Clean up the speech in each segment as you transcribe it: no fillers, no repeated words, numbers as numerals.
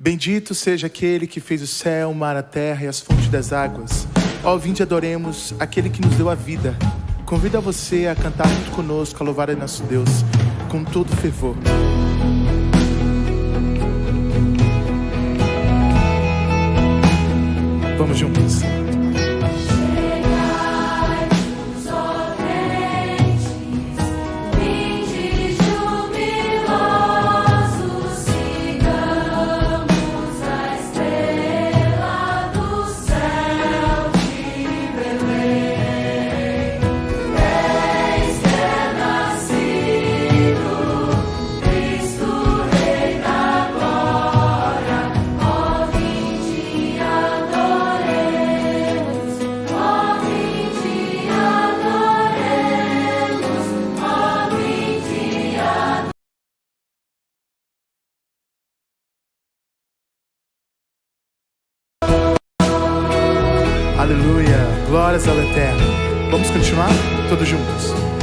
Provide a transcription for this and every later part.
Bendito seja aquele que fez o céu, o mar, a terra e as fontes das águas. Ó, vinde adoremos aquele que nos deu a vida. Convido a você a cantar junto conosco, a louvar a nosso Deus com todo fervor. Vamos juntos. Aleluia, glórias ao Eterno. Vamos continuar? Todos juntos. Adoremos.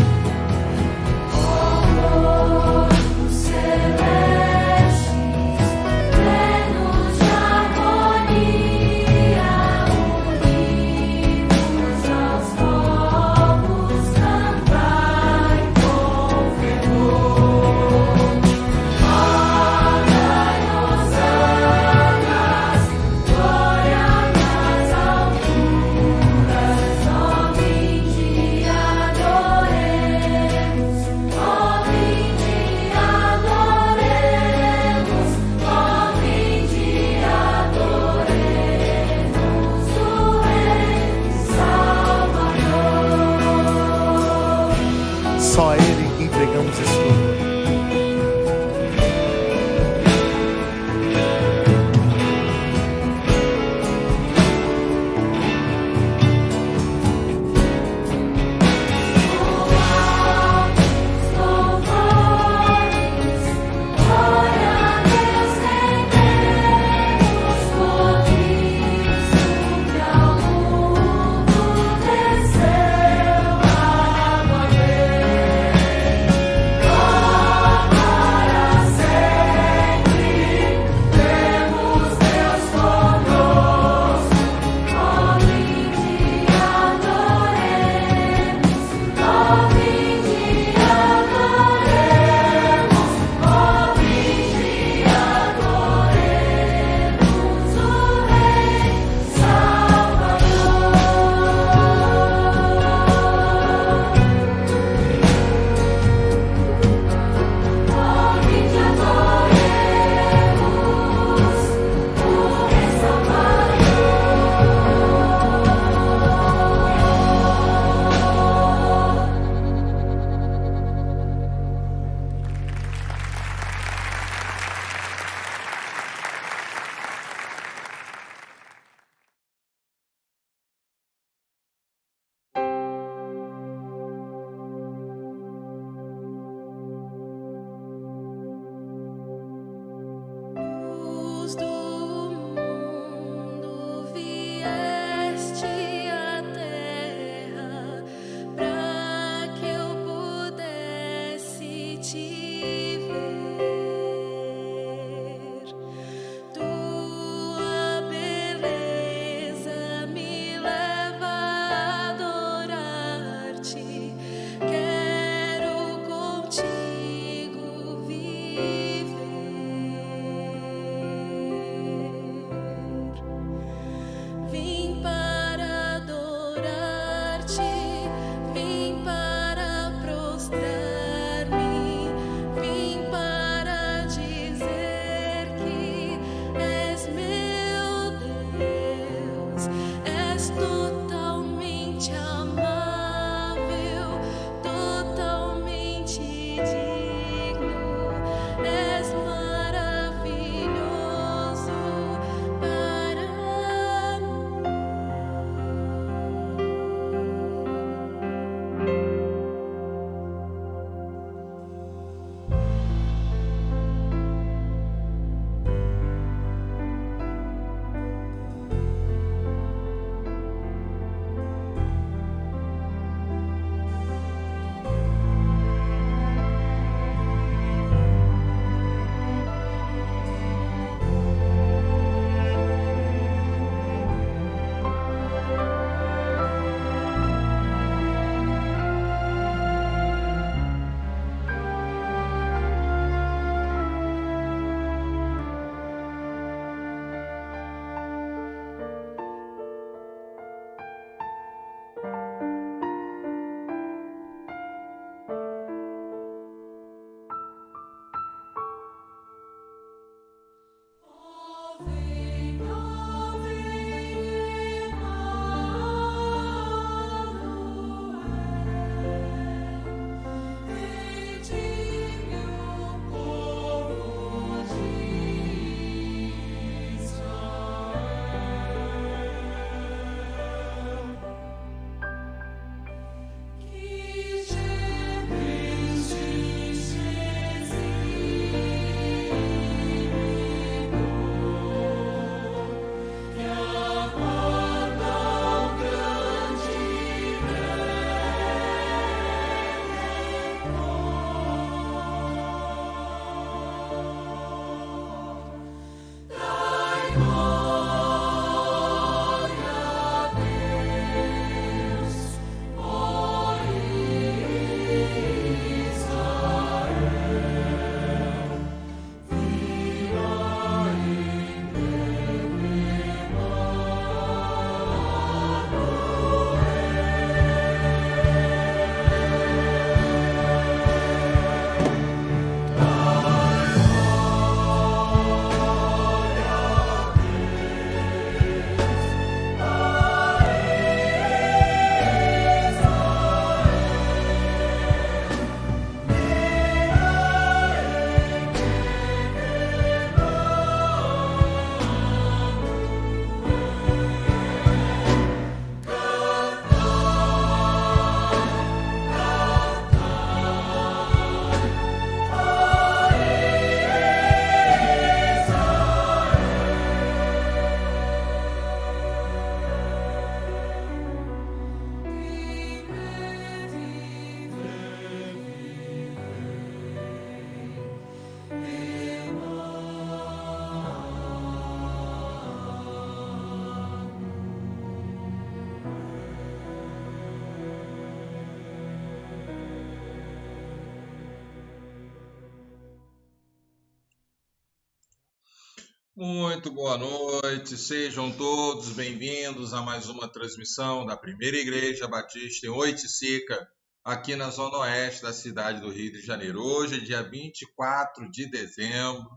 Muito boa noite, sejam todos bem-vindos a mais uma transmissão da Primeira Igreja Batista em Oiticica, aqui na Zona Oeste da cidade do Rio de Janeiro. Hoje é dia 24 de dezembro,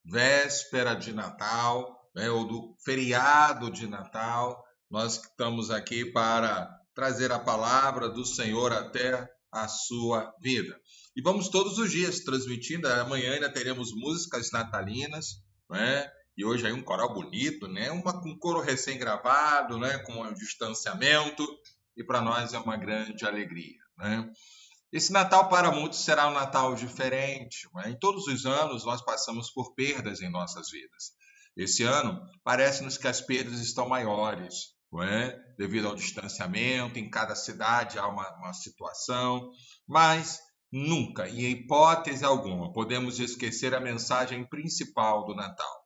véspera de Natal, ou do feriado de Natal. Nós estamos aqui para trazer a palavra do Senhor até a sua vida. E vamos todos os dias transmitindo, amanhã ainda teremos músicas natalinas, né? E hoje aí um coral bonito, né? Um coro recém-gravado, né? Com um distanciamento, e para nós é uma grande alegria, né? Esse Natal para muitos será um Natal diferente, né? Em todos os anos nós passamos por perdas em nossas vidas. Esse ano parece-nos que as perdas estão maiores, não é? Devido ao distanciamento, em cada cidade há uma situação, mas nunca, em hipótese alguma, podemos esquecer a mensagem principal do Natal.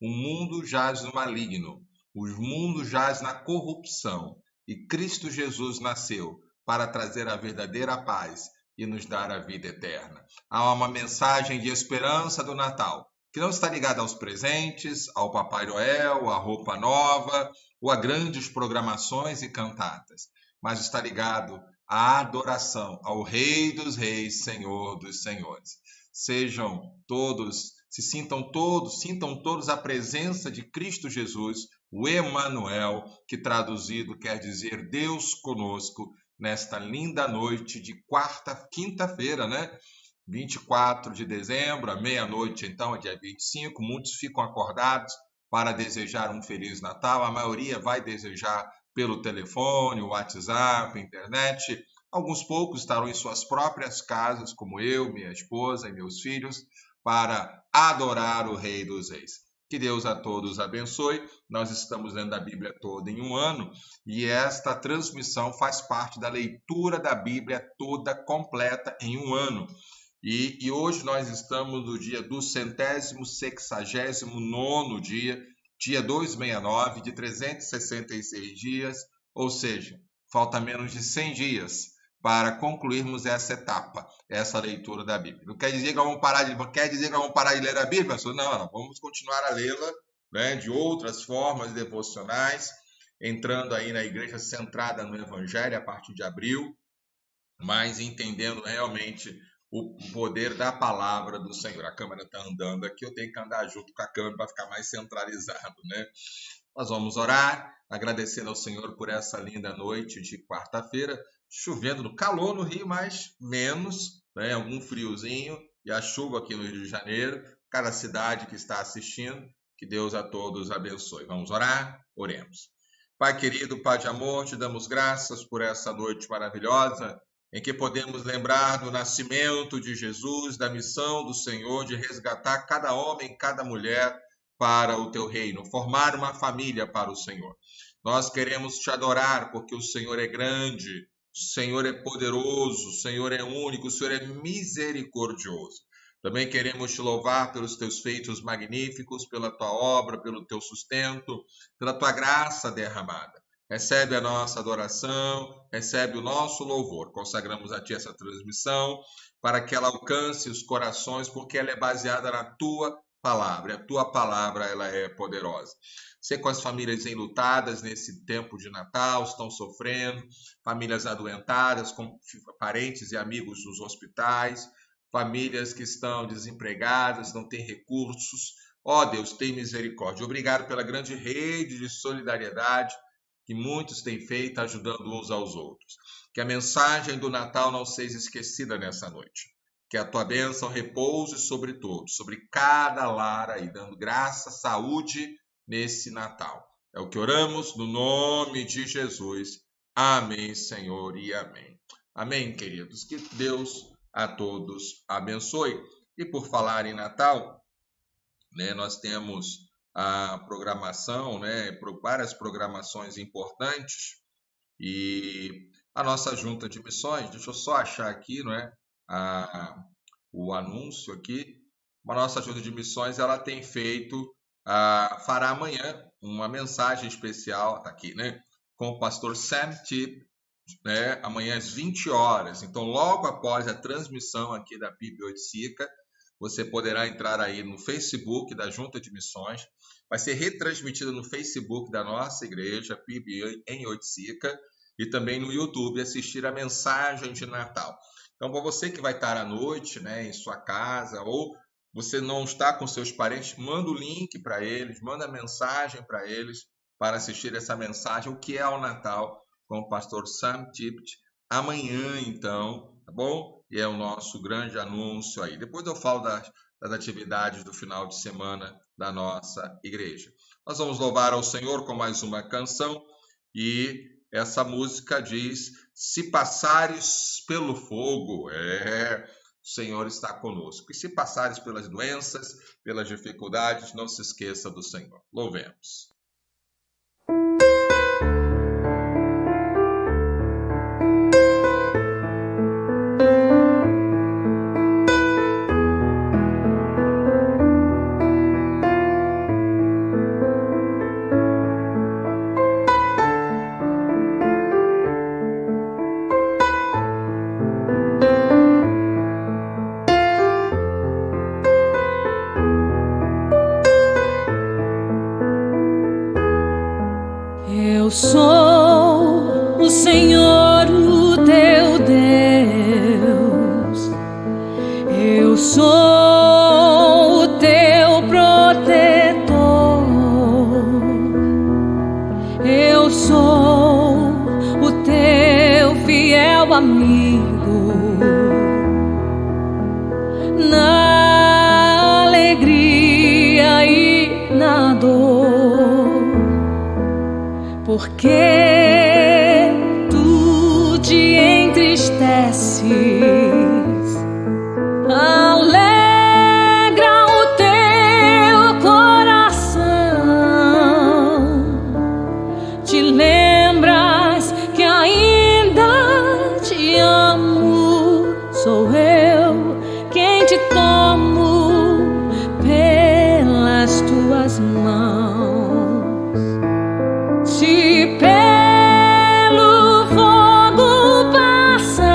O mundo jaz no maligno, o mundo jaz na corrupção, e Cristo Jesus nasceu para trazer a verdadeira paz e nos dar a vida eterna. Há uma mensagem de esperança do Natal, que não está ligada aos presentes, ao Papai Noel, à roupa nova, ou a grandes programações e cantatas, mas está ligado à adoração ao Rei dos Reis, Senhor dos Senhores. Sejam todos sintam todos a presença de Cristo Jesus, o Emanuel, que traduzido quer dizer Deus conosco, nesta linda noite de quinta-feira, né? 24 de dezembro, à meia-noite, então, é dia 25. Muitos ficam acordados para desejar um Feliz Natal. A maioria vai desejar pelo telefone, WhatsApp, internet. Alguns poucos estarão em suas próprias casas, como eu, minha esposa e meus filhos, para adorar o Rei dos Reis. Que Deus a todos abençoe. Nós estamos lendo a Bíblia toda em um ano e esta transmissão faz parte da leitura da Bíblia toda completa em um ano. E hoje nós estamos no dia do 169º dia 269 de 366 dias, ou seja, falta menos de 100 dias para concluirmos essa etapa, essa leitura da Bíblia. Não quer dizer que vamos parar de ler a Bíblia? Não, vamos continuar a lê-la, né, de outras formas devocionais, entrando aí na igreja centrada no Evangelho a partir de abril, mas entendendo realmente o poder da palavra do Senhor. A câmera está andando aqui, eu tenho que andar junto com a câmera para ficar mais centralizado, né? Nós vamos orar, agradecendo ao Senhor por essa linda noite de quarta-feira, chovendo no calor no Rio, mas menos, né? Algum friozinho e a chuva aqui no Rio de Janeiro, cada cidade que está assistindo, que Deus a todos abençoe. Vamos orar? Oremos. Pai querido, Pai de amor, te damos graças por essa noite maravilhosa, em que podemos lembrar do nascimento de Jesus, da missão do Senhor de resgatar cada homem, cada mulher para o teu reino, formar uma família para o Senhor. Nós queremos te adorar porque o Senhor é grande, o Senhor é poderoso, o Senhor é único, o Senhor é misericordioso. Também queremos te louvar pelos teus feitos magníficos, pela tua obra, pelo teu sustento, pela tua graça derramada. Recebe a nossa adoração, recebe o nosso louvor. Consagramos a Ti essa transmissão para que ela alcance os corações, porque ela é baseada na Tua palavra. A Tua palavra ela é poderosa. Sei com as famílias enlutadas nesse tempo de Natal, estão sofrendo, famílias adoentadas, com parentes e amigos nos hospitais, famílias que estão desempregadas, não têm recursos. Ó Deus, tem misericórdia. Obrigado pela grande rede de solidariedade que muitos têm feito ajudando uns aos outros. Que a mensagem do Natal não seja esquecida nessa noite. Que a tua bênção repouse sobre todos, sobre cada lar aí, dando graça, saúde nesse Natal. É o que oramos no nome de Jesus. Amém, Senhor, e amém. Amém, queridos. Que Deus a todos abençoe. E por falar em Natal, né, nós temos a programação, né, várias programações importantes, e a nossa junta de missões, deixa eu só achar aqui, não é, o anúncio aqui, a nossa junta de missões, ela tem feito, fará amanhã uma mensagem especial, está aqui, né, com o pastor Sam Tipp, né, amanhã às 20 horas, então logo após a transmissão aqui da PIB Oiticica, você poderá entrar aí no Facebook da Junta de Missões. Vai ser retransmitida no Facebook da nossa igreja, PIB em Oiticica, e também no YouTube, assistir a mensagem de Natal. Então, para você que vai estar à noite, né, em sua casa, ou você não está com seus parentes, manda o link para eles, manda a mensagem para eles, para assistir essa mensagem, o que é o Natal, com o pastor Sam Tippett, amanhã, então, tá bom? E é o nosso grande anúncio aí. Depois eu falo das atividades do final de semana da nossa igreja. Nós vamos louvar ao Senhor com mais uma canção, e essa música diz: se passares pelo fogo, o Senhor está conosco. E se passares pelas doenças, pelas dificuldades, não se esqueça do Senhor. Louvemos. Eu sou o Senhor, o teu Deus. Eu sou o teu protetor. Eu sou o teu fiel amigo. Na alegria e na dor. Porque tu te entristeces, alegra o teu coração, te lembras que ainda te amo, sou eu quem te tomo pelas tuas mãos. Se pelo fogo passares,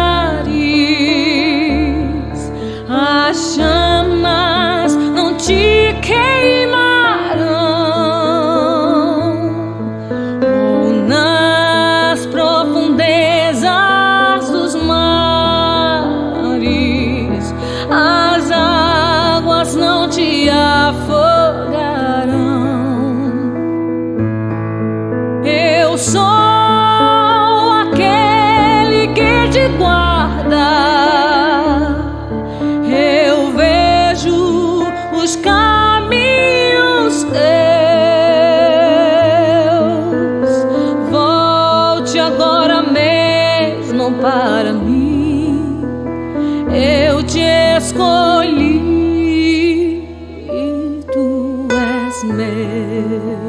as chamas não te queimarão, ou nas profundezas dos mares, as águas não te afogarão. Eu sou aquele que te guarda. Eu vejo os caminhos teus. Volte agora mesmo para mim. Eu te escolhi e tu és meu.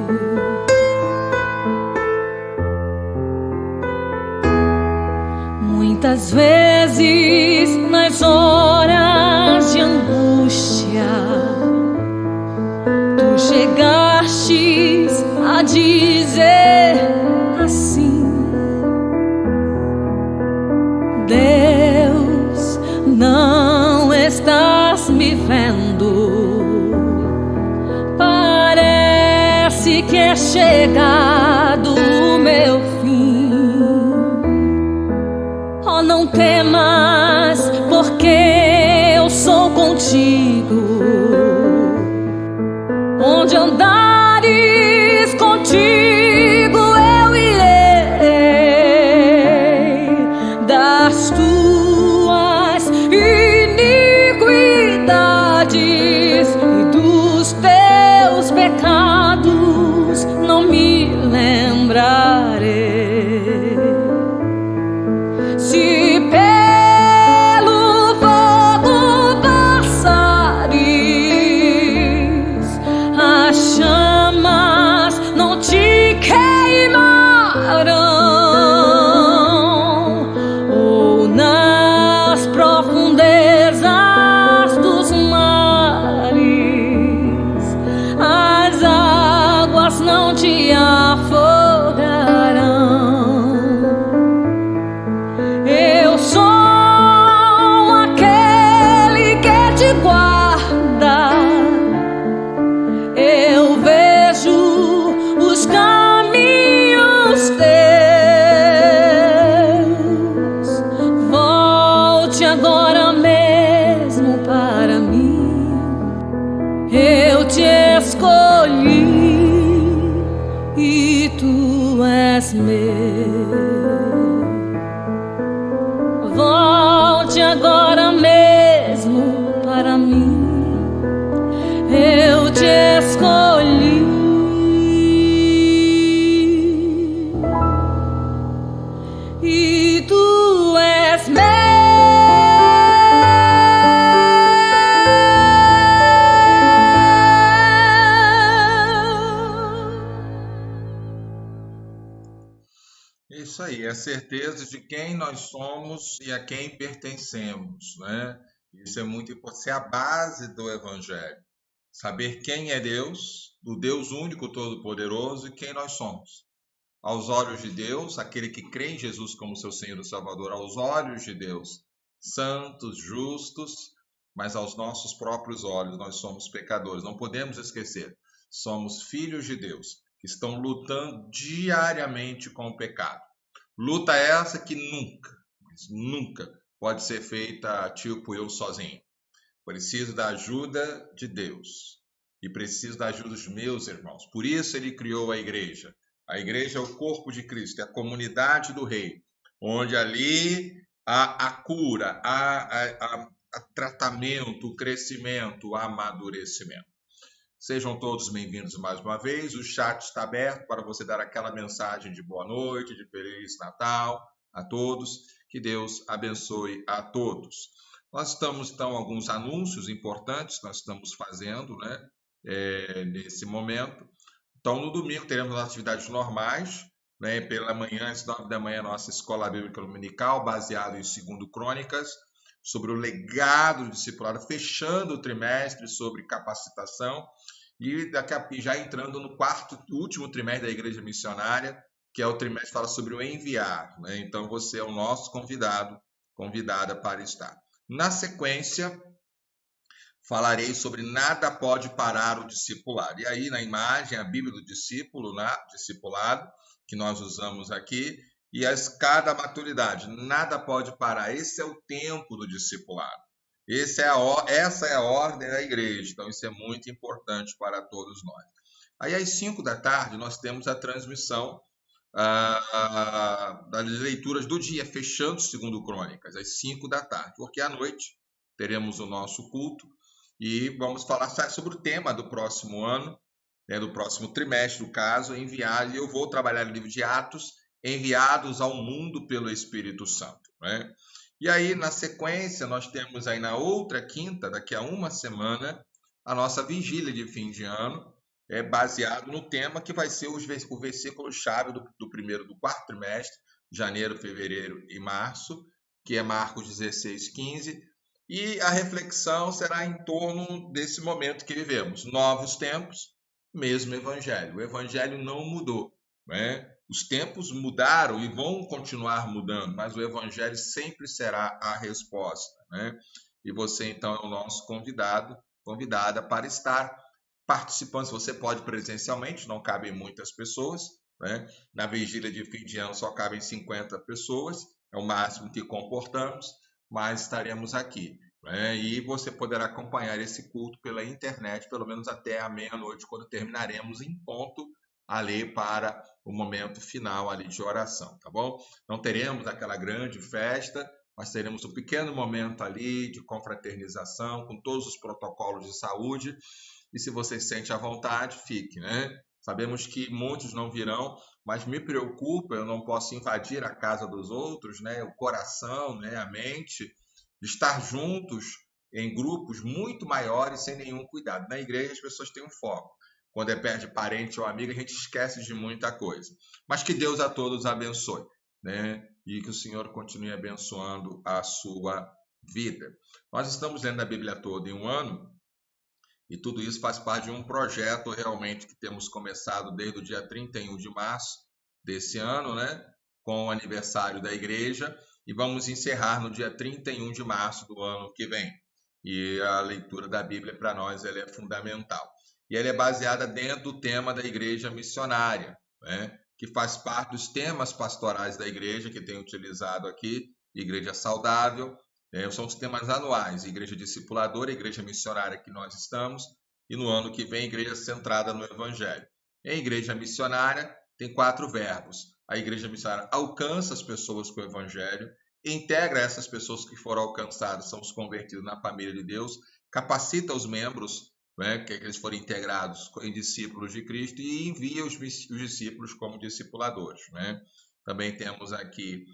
Muitas vezes, nas horas de angústia, tu chegastes a dizer assim: Deus, não estás me vendo, parece que é chegado o meu fim. Oh, não temas, porque eu sou contigo. Onde andares, contigo eu irei. Das tuas iniquidades e dos teus pecados não me tu és meu. Volte agora mesmo para mim. Eu te escolhi e tu és meu. Isso aí, é a certeza de quem nós somos e a quem pertencemos, né? Isso é muito importante, isso é a base do Evangelho. Saber quem é Deus, o Deus único, todo-poderoso, e quem nós somos. Aos olhos de Deus, aquele que crê em Jesus como seu Senhor e Salvador, aos olhos de Deus, santos, justos, mas aos nossos próprios olhos, nós somos pecadores. Não podemos esquecer, somos filhos de Deus, que estão lutando diariamente com o pecado. Luta essa que nunca, mas nunca pode ser feita tipo eu sozinho. Preciso da ajuda de Deus e preciso da ajuda dos meus irmãos. Por isso ele criou a igreja. A igreja é o corpo de Cristo, é a comunidade do rei, onde ali há a cura, há tratamento, o crescimento, o amadurecimento. Sejam todos bem-vindos mais uma vez. O chat está aberto para você dar aquela mensagem de boa noite, de Feliz Natal a todos. Que Deus abençoe a todos. Nós estamos, então, alguns anúncios importantes que nós estamos fazendo, né, nesse momento. Então, no domingo teremos as atividades normais, né, pela manhã, às 9 da manhã, nossa Escola Bíblica Dominical, baseado em 2 Crônicas, sobre o legado do discipulado, fechando o trimestre sobre capacitação, e já entrando no último trimestre da Igreja Missionária, que é o trimestre que fala sobre o enviar, né? Então, você é o nosso convidada para estar. Na sequência, falarei sobre nada pode parar o discipulado. E aí, na imagem, a Bíblia do discípulo, discipulado, que nós usamos aqui, e a escada da maturidade. Nada pode parar. Esse é o tempo do discipulado. Essa é a ordem da igreja. Então, isso é muito importante para todos nós. Aí, às 5 da tarde, nós temos a transmissão das leituras do dia, fechando 2 Crônicas, às 5 da tarde, porque à noite teremos o nosso culto e vamos falar sobre o tema do próximo ano, né, do próximo trimestre, no caso, enviar, e eu vou trabalhar no livro de Atos, enviados ao mundo pelo Espírito Santo, né? E aí, na sequência, nós temos aí na outra quinta, daqui a uma semana, a nossa vigília de fim de ano, baseado no tema que vai ser o versículo-chave do quarto trimestre, janeiro, fevereiro e março, que é Marcos 16, 15, e a reflexão será em torno desse momento que vivemos. Novos tempos, mesmo evangelho. O evangelho não mudou, né? Os tempos mudaram e vão continuar mudando, mas o evangelho sempre será a resposta, né? E você, então, é o nosso convidada para estar participando. Se você pode presencialmente, não cabem muitas pessoas, né? Na vigília de fim de ano só cabem 50 pessoas, é o máximo que comportamos, mas estaremos aqui, né? E você poderá acompanhar esse culto pela internet, pelo menos até a meia-noite, quando terminaremos em ponto ali para o momento final ali de oração, tá bom? Não teremos aquela grande festa, mas teremos um pequeno momento ali de confraternização, com todos os protocolos de saúde, e se você se sente à vontade, fique, né? Sabemos que muitos não virão, mas me preocupa, eu não posso invadir a casa dos outros, né? O coração, né? A mente, de estar juntos em grupos muito maiores sem nenhum cuidado. Na igreja as pessoas têm um foco. Quando é perto de parente ou amigo, a gente esquece de muita coisa. Mas que Deus a todos abençoe, né? E que o Senhor continue abençoando a sua vida. Nós estamos lendo a Bíblia toda em um ano, e tudo isso faz parte de um projeto realmente que temos começado desde o dia 31 de março desse ano, né? Com o aniversário da igreja, e vamos encerrar no dia 31 de março do ano que vem. E a leitura da Bíblia para nós ela é fundamental. E ela é baseada dentro do tema da igreja missionária, né? Que faz parte dos temas pastorais da igreja que tem utilizado aqui, igreja saudável, são os temas anuais, igreja discipuladora, igreja missionária que nós estamos, e no ano que vem, igreja centrada no evangelho. Em igreja missionária, tem 4 verbos. A igreja missionária alcança as pessoas com o evangelho, integra essas pessoas que foram alcançadas, são os convertidos na família de Deus, capacita os membros, né, que eles forem integrados em discípulos de Cristo e envia os discípulos como discipuladores, né? Também temos aqui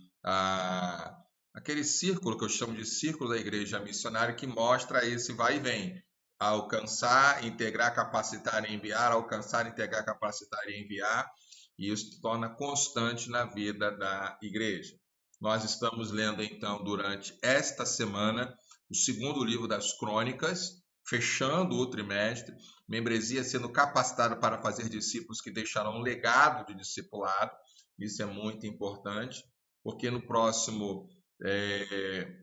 aquele círculo que eu chamo de círculo da igreja missionária, que mostra esse vai e vem. Alcançar, integrar, capacitar e enviar, alcançar, integrar, capacitar e enviar, e isso se torna constante na vida da igreja. Nós estamos lendo, então, durante esta semana, o 2º livro das Crônicas, fechando o trimestre, membresia sendo capacitada para fazer discípulos que deixarão um legado de discipulado. Isso é muito importante, porque no próximo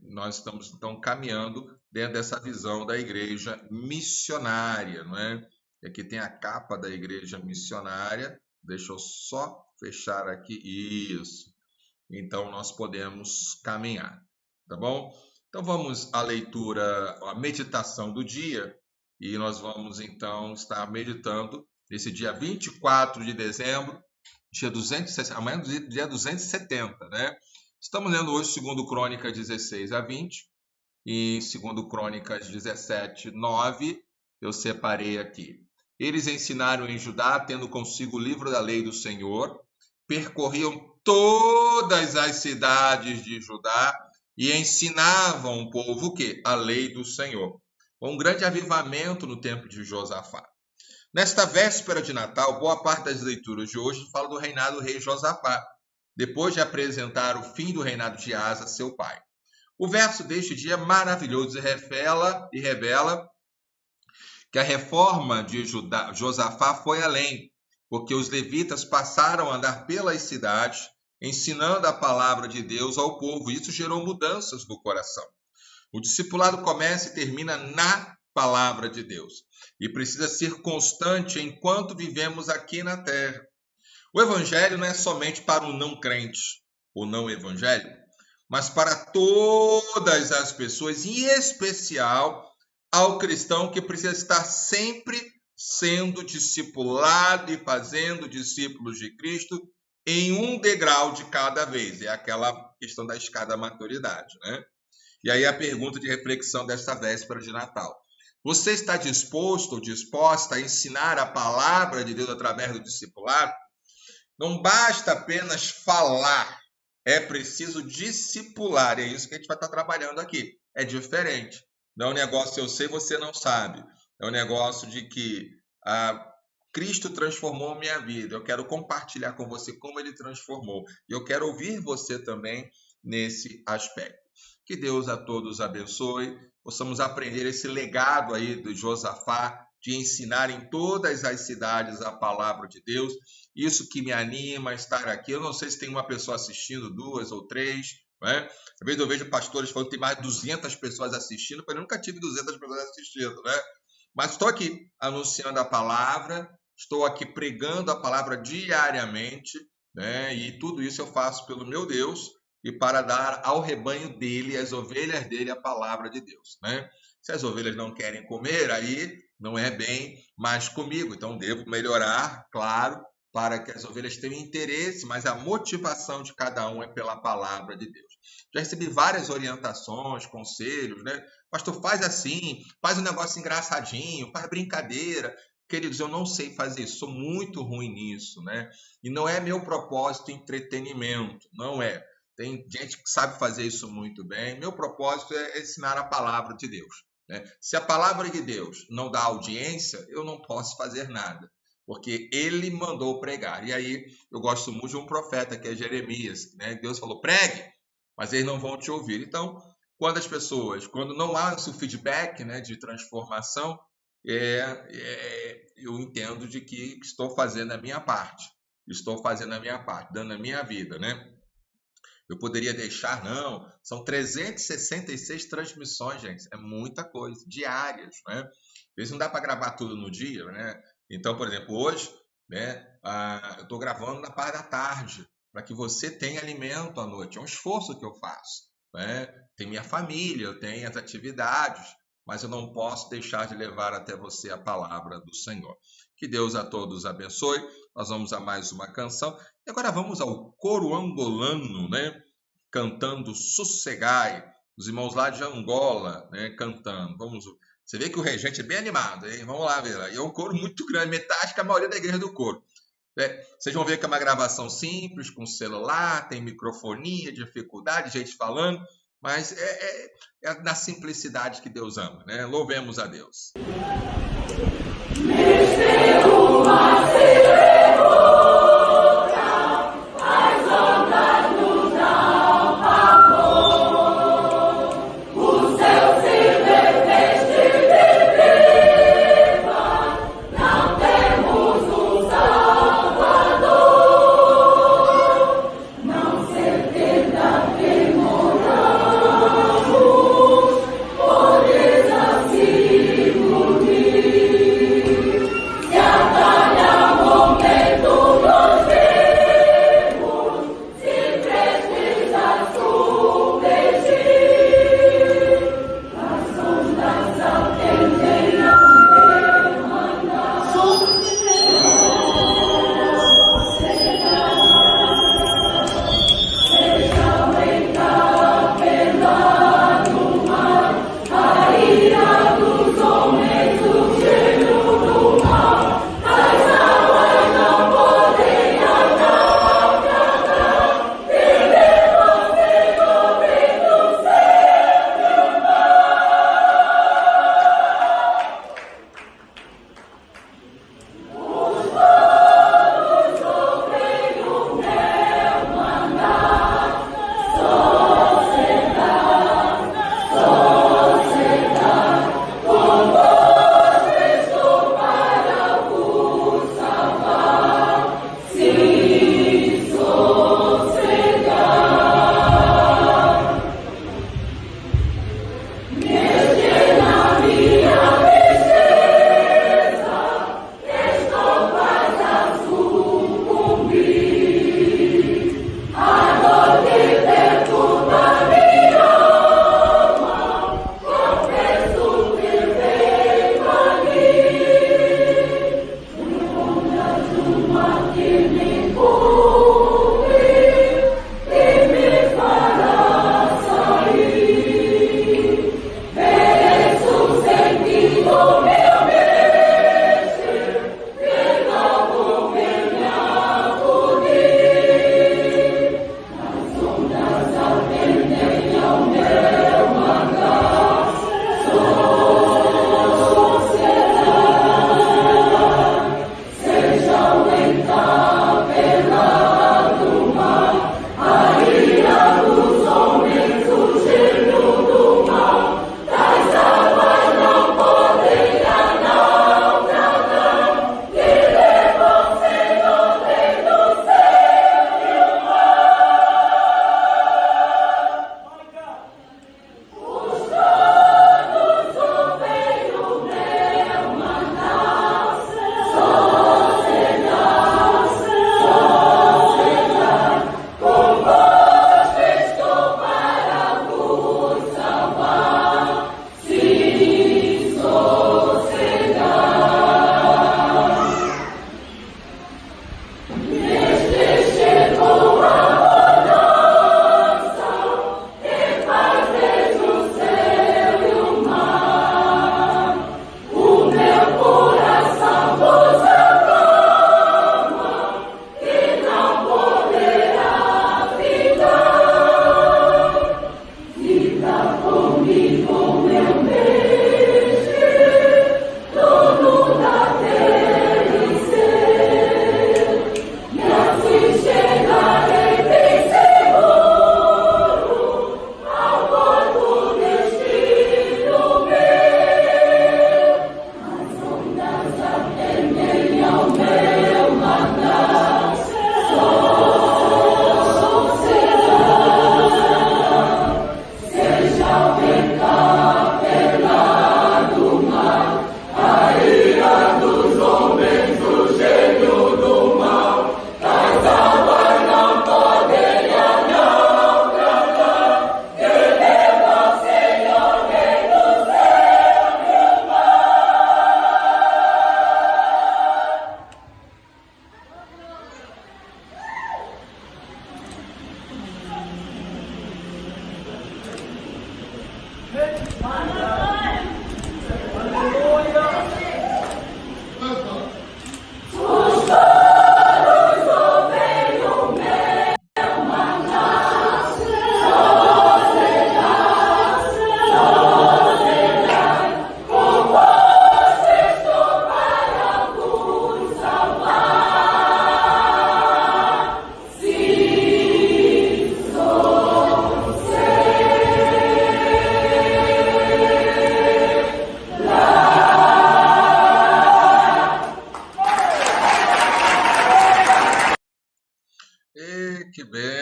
nós estamos então caminhando dentro dessa visão da igreja missionária, não é? Aqui tem a capa da igreja missionária. Deixa eu só fechar aqui isso. Então nós podemos caminhar, tá bom? Então vamos à leitura, à meditação do dia, e nós vamos então estar meditando nesse dia 24 de dezembro, dia 260, amanhã é dia 270, né? Estamos lendo hoje 2 Crônicas 16 a 20 e 2 Crônicas 17, 9, eu separei aqui. Eles ensinaram em Judá, tendo consigo o livro da lei do Senhor, percorriam todas as cidades de Judá e ensinavam o povo o quê? A lei do Senhor. Um grande avivamento no tempo de Josafá. Nesta véspera de Natal, boa parte das leituras de hoje fala do reinado do rei Josafá, depois de apresentar o fim do reinado de Asa, seu pai. O verso deste dia é maravilhoso e revela que a reforma de Josafá foi além, porque os levitas passaram a andar pelas cidades, ensinando a palavra de Deus ao povo. Isso gerou mudanças no coração. O discipulado começa e termina na palavra de Deus, e precisa ser constante enquanto vivemos aqui na terra. O evangelho não é somente para o não crente, o não evangélico, mas para todas as pessoas, em especial ao cristão que precisa estar sempre sendo discipulado e fazendo discípulos de Cristo em um degrau de cada vez. É aquela questão da escada da maturidade, né? E aí a pergunta de reflexão desta véspera de Natal. Você está disposto ou disposta a ensinar a palavra de Deus através do discipulado? Não basta apenas falar, é preciso discipular. E é isso que a gente vai estar trabalhando aqui. É diferente. Não é um negócio eu sei, você não sabe. É um negócio de que Cristo transformou minha vida. Eu quero compartilhar com você como Ele transformou. E eu quero ouvir você também nesse aspecto. Que Deus a todos abençoe. Possamos aprender esse legado aí de Josafá, de ensinar em todas as cidades a palavra de Deus. Isso que me anima a estar aqui. Eu não sei se tem uma pessoa assistindo, 2 ou 3, não é? Às vezes eu vejo pastores falando que tem mais de 200 pessoas assistindo, mas eu nunca tive 200 pessoas assistindo, né? Mas estou aqui anunciando a palavra, estou aqui pregando a palavra diariamente, né? E tudo isso eu faço pelo meu Deus e para dar ao rebanho dele, às ovelhas dele, a palavra de Deus, né? Se as ovelhas não querem comer, aí não é bem mais comigo. Então, devo melhorar, claro, para que as ovelhas tenham interesse, mas a motivação de cada um é pela palavra de Deus. Já recebi várias orientações, conselhos, né? Pastor, faz assim, faz um negócio engraçadinho, faz brincadeira. Queridos, eu não sei fazer isso, sou muito ruim nisso, né? E não é meu propósito entretenimento, não é. Tem gente que sabe fazer isso muito bem. Meu propósito é ensinar a palavra de Deus, né? Se a palavra de Deus não dá audiência, eu não posso fazer nada, porque ele mandou pregar. E aí eu gosto muito de um profeta, que é Jeremias, né? Deus falou, pregue, mas eles não vão te ouvir. Então, quando não há esse feedback, né, de transformação, eu entendo de que estou fazendo a minha parte, dando a minha vida, né? Eu poderia deixar, não, são 366 transmissões, gente, é muita coisa, diárias, né? Às vezes não dá para gravar tudo no dia, né? Então, por exemplo, hoje, né, eu estou gravando na parte da tarde, para que você tenha alimento à noite. É um esforço que eu faço, né? Tem minha família, eu tenho as atividades, mas eu não posso deixar de levar até você a palavra do Senhor. Que Deus a todos abençoe. Nós vamos a mais uma canção. E agora vamos ao coro angolano, né? Cantando Sossegai. Os irmãos lá de Angola, né? Cantando. Você vê que o regente é bem animado, hein? Vamos lá ver. E é um coro muito grande, metade que a maioria da igreja do coro. Vocês vão ver que é uma gravação simples, com celular, tem microfonia, dificuldade, gente falando, mas é na simplicidade que Deus ama, né? Louvemos a Deus. Yeah.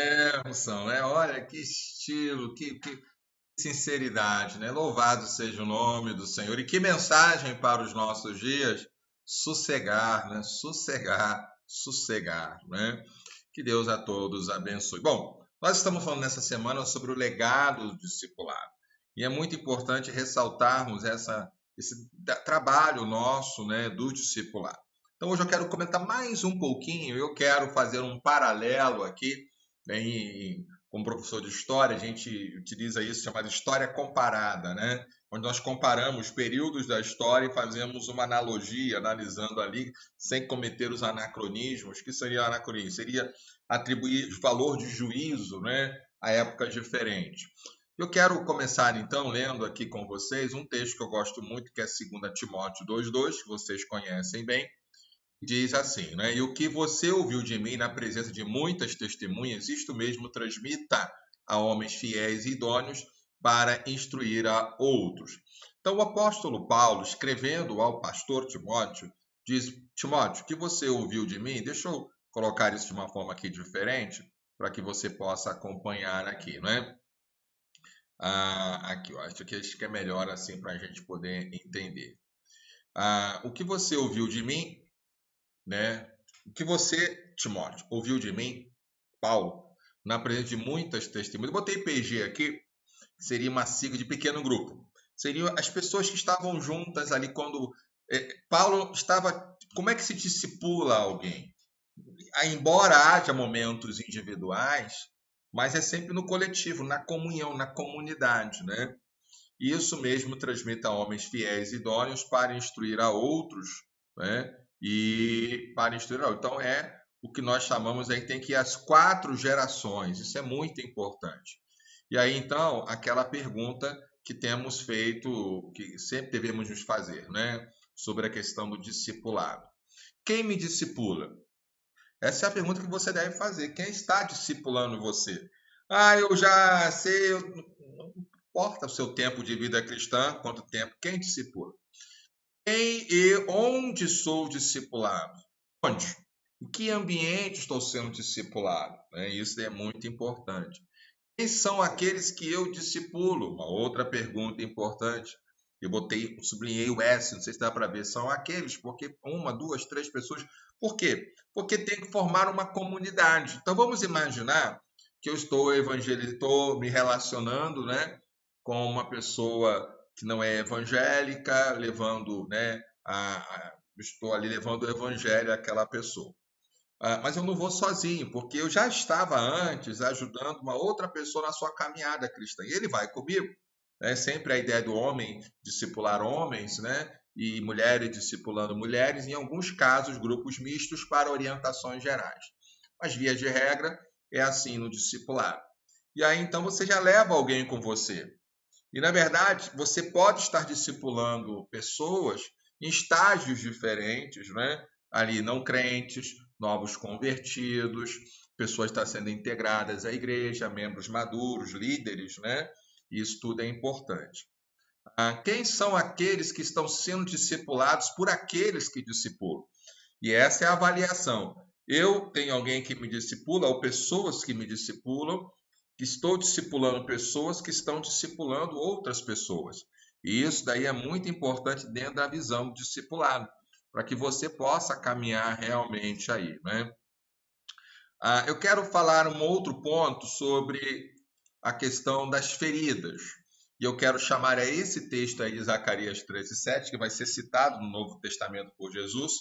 bênção, né? Olha que estilo, que sinceridade, né? Louvado seja o nome do Senhor. E que mensagem para os nossos dias? Sossegar, né? Sossegar, né? Que Deus a todos abençoe. Bom, nós estamos falando nessa semana sobre o legado do discipulado. E é muito importante ressaltarmos esse trabalho nosso, né, do discipulado. Então, hoje eu quero comentar mais um pouquinho, eu quero fazer um paralelo aqui, como professor de história, a gente utiliza isso chamado história comparada, né? Onde nós comparamos períodos da história e fazemos uma analogia, analisando ali, sem cometer os anacronismos. Que seria anacronismo? Seria atribuir valor de juízo, né, a épocas diferentes. Eu quero começar, então, lendo aqui com vocês um texto que eu gosto muito, que é 2 Timóteo 2,2, que vocês conhecem bem. Diz assim, né? E o que você ouviu de mim na presença de muitas testemunhas, isto mesmo transmita a homens fiéis e idôneos para instruir a outros. Então, o apóstolo Paulo, escrevendo ao pastor Timóteo, diz: Timóteo, o que você ouviu de mim? Deixa eu colocar isso de uma forma aqui diferente, para que você possa acompanhar aqui, não é? Aqui, ó, acho que é melhor assim para a gente poder entender. O que você ouviu de mim, né? O que você, Timóteo, ouviu de mim, Paulo, na presença de muitas testemunhas. Eu botei PG aqui, que seria uma sigla de pequeno grupo. Seriam as pessoas que estavam juntas ali quando Paulo estava... Como é que se discipula alguém? Embora haja momentos individuais, mas é sempre no coletivo, na comunhão, na comunidade, né? E isso mesmo transmite a homens fiéis e idôneos para instruir a outros, né? E para instruir a outros. Então, é o que nós chamamos aí, tem que ir as 4 gerações. Isso é muito importante. E aí, então, aquela pergunta que temos feito, que sempre devemos nos fazer, né? Sobre a questão do discipulado. Quem me discipula? Essa é a pergunta que você deve fazer. Quem está discipulando você? Eu já sei, não importa o seu tempo de vida cristã, quanto tempo, quem discipula? Quem e onde sou discipulado? Onde? Em que ambiente estou sendo discipulado? Isso é muito importante. Quem são aqueles que eu discipulo? Uma outra pergunta importante. Eu sublinhei o S, não sei se dá para ver, são aqueles, porque 1, 2, 3 pessoas. Por quê? Porque tem que formar uma comunidade. Então vamos imaginar que eu estou me relacionando, né, com uma pessoa que não é evangélica, levando, né, estou ali levando o evangelho àquela pessoa. Mas eu não vou sozinho, porque eu já estava antes ajudando uma outra pessoa na sua caminhada cristã. E ele vai comigo. É sempre a ideia do homem discipular homens, né? E mulheres discipulando mulheres, em alguns casos, grupos mistos para orientações gerais. Mas, via de regra, é assim no discipulado. E aí, então, você já leva alguém com você. E, na verdade, você pode estar discipulando pessoas em estágios diferentes, né? Ali, não crentes, novos convertidos, pessoas que estão sendo integradas à igreja, membros maduros, líderes, né? Isso tudo é importante. Quem são aqueles que estão sendo discipulados por aqueles que discipulam? E essa é a avaliação. Eu tenho alguém que me discipula, ou pessoas que me discipulam, que estou discipulando pessoas que estão discipulando outras pessoas. E isso daí é muito importante dentro da visão do discipulado, para que você possa caminhar realmente aí, né? Eu quero falar um outro ponto sobre a questão das feridas. E eu quero chamar a esse texto aí de Zacarias 13:7, que vai ser citado no Novo Testamento por Jesus.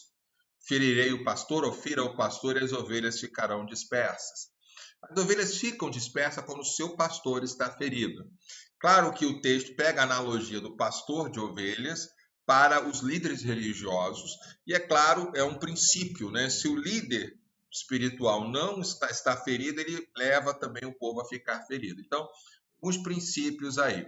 Ferirei o pastor, ou fira o pastor, e as ovelhas ficarão dispersas. As ovelhas ficam dispersas quando o seu pastor está ferido. Claro que o texto pega a analogia do pastor de ovelhas para os líderes religiosos, e é claro, é um princípio, né? Se o líder espiritual não está ferido, ele leva também o povo a ficar ferido. Então, os princípios aí.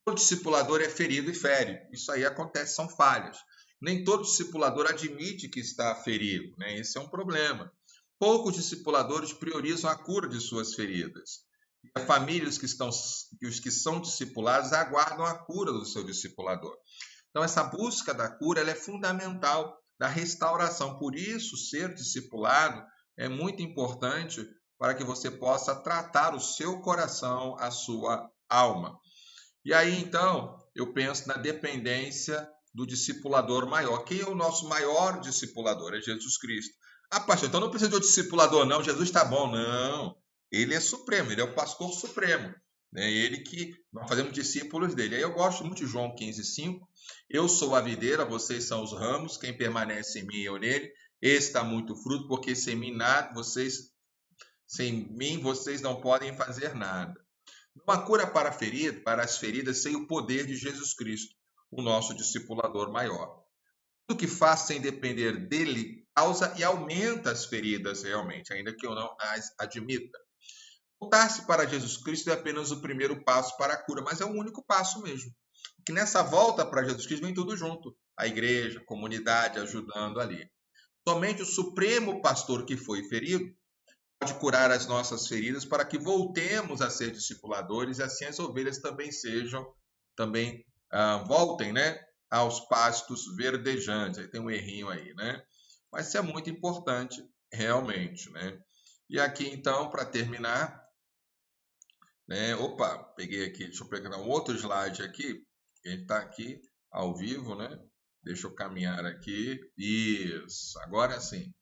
O discipulador é ferido e fere. Isso aí acontece, são falhas. Nem todo discipulador admite que está ferido, né? Esse é um problema. Poucos discipuladores priorizam a cura de suas feridas. E a família, os que são discipulados, aguardam a cura do seu discipulador. Então, essa busca da cura ela é fundamental, da restauração. Por isso, ser discipulado é muito importante para que você possa tratar o seu coração, a sua alma. E aí, então, eu penso na dependência do discipulador maior. Quem é o nosso maior discipulador? É Jesus Cristo. Ah, pastor, então não precisa de um discipulador, não. Jesus está bom. Não. Ele é supremo, ele é o pastor supremo. É ele que nós fazemos discípulos dele. Aí eu gosto muito de João 15,5. Eu sou a videira, vocês são os ramos. Quem permanece em mim e eu nele, esse dá muito fruto, porque sem mim vocês não podem fazer nada. Uma cura para as feridas sem o poder de Jesus Cristo, o nosso discipulador maior. Tudo que faz sem depender dele causa e aumenta as feridas realmente, ainda que eu não as admita. Voltar-se para Jesus Cristo é apenas o primeiro passo para a cura, mas é o único passo mesmo. Porque nessa volta para Jesus Cristo vem tudo junto. A igreja, a comunidade ajudando ali. Somente o supremo pastor que foi ferido pode curar as nossas feridas para que voltemos a ser discipuladores e assim as ovelhas também voltem, né, aos pastos verdejantes. Aí tem um errinho aí, né? Mas isso é muito importante realmente, né? E aqui então, para terminar, né? Opa, peguei aqui, deixa eu pegar um outro slide aqui. A gente está aqui ao vivo, né? Deixa eu caminhar aqui. Isso, agora sim.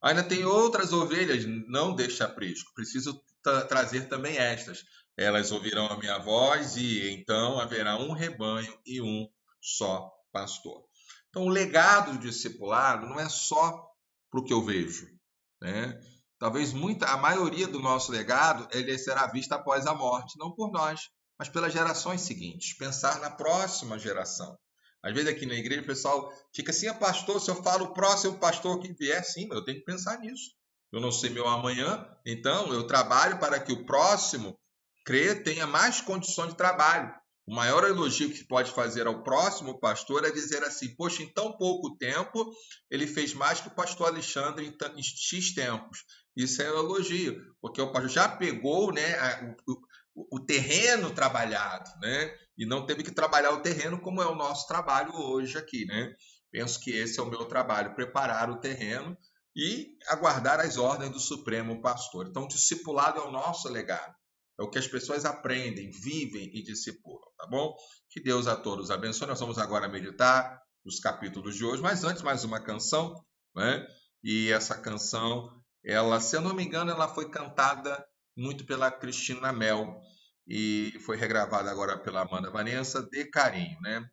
Ainda tem outras ovelhas, não deixa aprisco. Preciso trazer também estas. Elas ouvirão a minha voz e então haverá um rebanho e um só pastor. Então, o legado do discipulado não é só para o que eu vejo, né? Talvez a maioria do nosso legado ele será vista após a morte, não por nós, mas pelas gerações seguintes. Pensar na próxima geração. Às vezes aqui na igreja o pessoal fica assim, pastor, se eu falo o próximo pastor que vier, sim, mas eu tenho que pensar nisso. Eu não sei meu amanhã, então eu trabalho para que o próximo tenha mais condições de trabalho. O maior elogio que se pode fazer ao próximo pastor é dizer assim, poxa, em tão pouco tempo ele fez mais que o pastor Alexandre em X tempos. Isso é um elogio, porque o pastor já pegou, né, o terreno trabalhado, né? E não teve que trabalhar o terreno como é o nosso trabalho hoje aqui, né? Penso que esse é o meu trabalho, preparar o terreno e aguardar as ordens do Supremo Pastor. Então, o discipulado é o nosso legado. É o que as pessoas aprendem, vivem e discipulam, tá bom? Que Deus a todos abençoe. Nós vamos agora meditar os capítulos de hoje, mas antes mais uma canção, né? E essa canção, ela, se eu não me engano, ela foi cantada muito pela Cristina Mel e foi regravada agora pela Amanda Vanessa, De Carinho, né?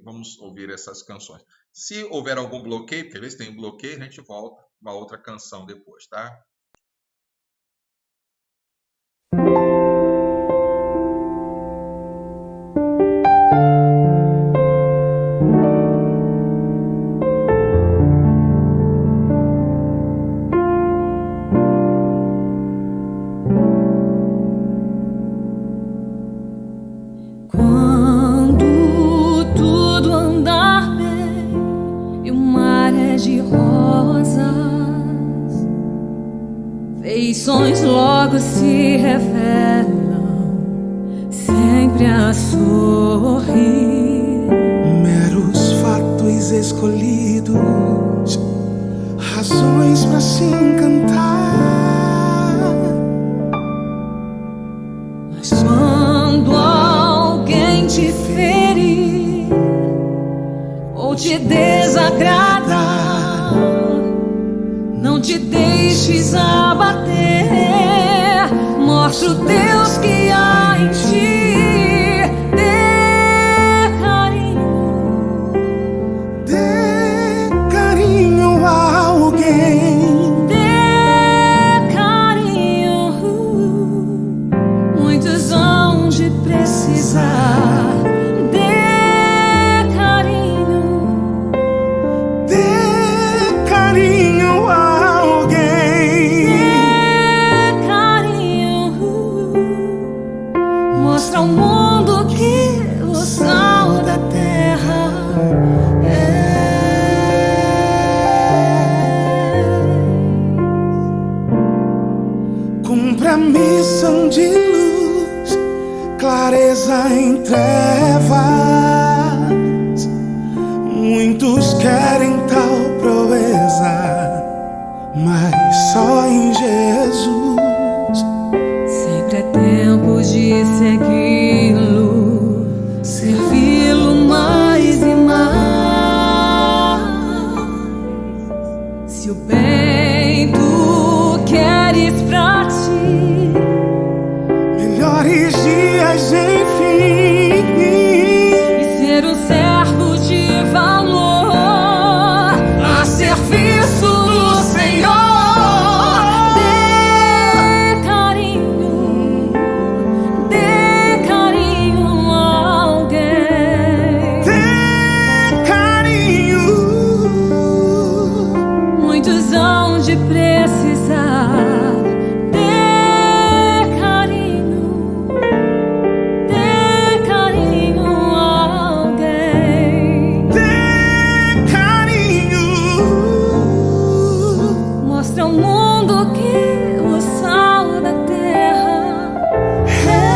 Vamos ouvir essas canções. Se houver algum bloqueio, porque às vezes tem bloqueio, a gente volta uma outra canção depois, tá? Feições logo se revelam, sempre a sorrir. Meros fatos escolhidos, razões para se encantar. Mas quando alguém te ferir ou te desagradar, não te deixes abater. Mostra o Deus que há em ti. Dê carinho. Dê carinho a alguém. Dê carinho. Muitos hão de precisar. Dê carinho. Dê carinho a alguém. Dê carinho. Mostra ao mundo que o sal da terra Cumpre a missão de luz, clareza em trevas. Muitos querem tal proeza, mas só em Jesus. Sempre é tempo de segui-lo, servi-lo mais e mais. Se o bem tu queres pra ti, Melhores dias enfim, e ser um servo de valor a serviço do Senhor. Dê carinho a alguém. dê carinho. Muitos hão de precisar. Dê carinho a alguém. Dê carinho. Mostra ao mundo que o sal da terra és.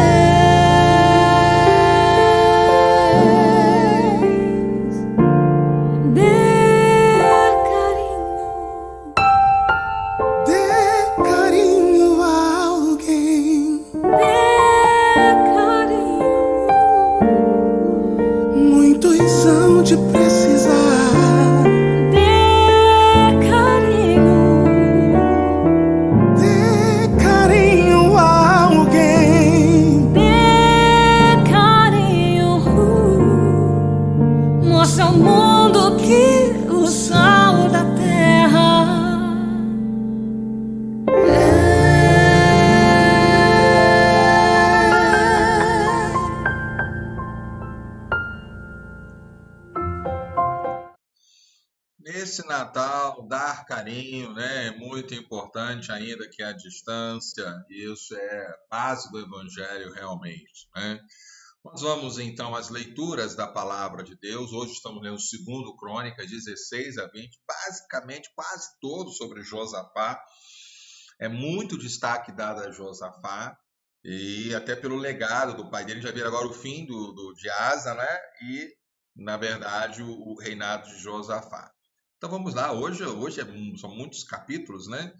Dê Carinho a alguém. carinho. Muitos hão de precisar. Dê Carinho a alguém. carinho. Mostra ao mundo que o sal da terra Nesse Natal, dar carinho, né, é muito importante, ainda que à distância. Isso é base do Evangelho realmente, né? Nós vamos então às leituras da Palavra de Deus. Hoje estamos lendo 2 Crônicas 16 a 20, basicamente quase todo sobre Josafá. É muito destaque dado a Josafá, e até pelo legado do pai dele. Já viram agora o fim de Asa, né? E, na verdade, o reinado de Josafá. Então vamos lá, hoje são muitos capítulos, né?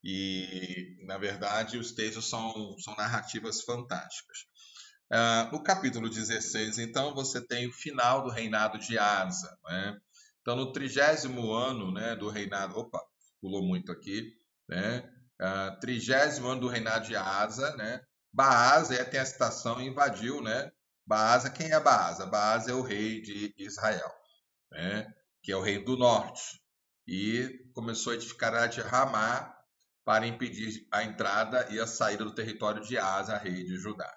E, na verdade, os textos são narrativas fantásticas. No capítulo 16, então, você tem o final do reinado de Asa, né? Então, no 30º ano, né, do reinado... Opa, pulou muito aqui, né? 30º ano do reinado de Asa, né? Baasa, tem a citação, invadiu, né? Baasa, quem é Baasa? Baasa é o rei de Israel, né? Que é o rei do norte, e começou a edificar a de Ramá para impedir a entrada e a saída do território de Asa, rei de Judá.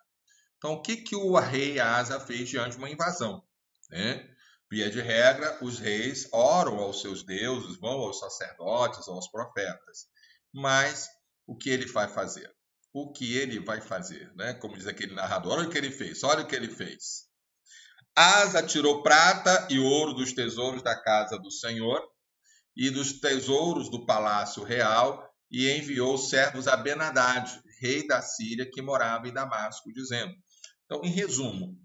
Então, o que o rei Asa fez diante de uma invasão, né? Via de regra, os reis oram aos seus deuses, vão aos sacerdotes, aos profetas. Mas o que ele vai fazer? O que ele vai fazer, né? Como diz aquele narrador, olha o que ele fez, olha o que ele fez. Asa tirou prata e ouro dos tesouros da casa do Senhor e dos tesouros do palácio real e enviou servos a Ben-Hadad, rei da Síria, que morava em Damasco, dizendo... Então, em resumo,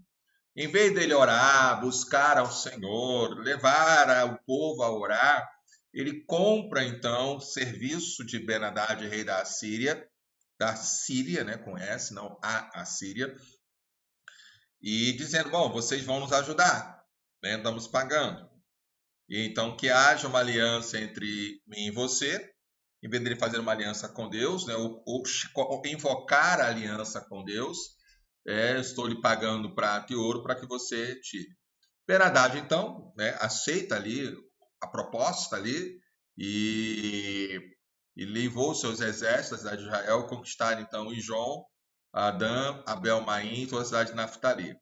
em vez dele orar, buscar ao Senhor, levar o povo a orar, ele compra, então, serviço de Ben-Hadad, rei da Síria, né, com S, não a Síria, e dizendo, bom, vocês vão nos ajudar, né? Estamos pagando. E então que haja uma aliança entre mim e você, em vez dele fazer uma aliança com Deus, né? ou invocar a aliança com Deus, estou lhe pagando prata e ouro para que você tire. Ben-Hadad, então, né, aceita ali a proposta ali e levou seus exércitos da cidade de Israel, conquistaram então Ijon, Adã, Abel-Maim e toda a cidade de Naftali.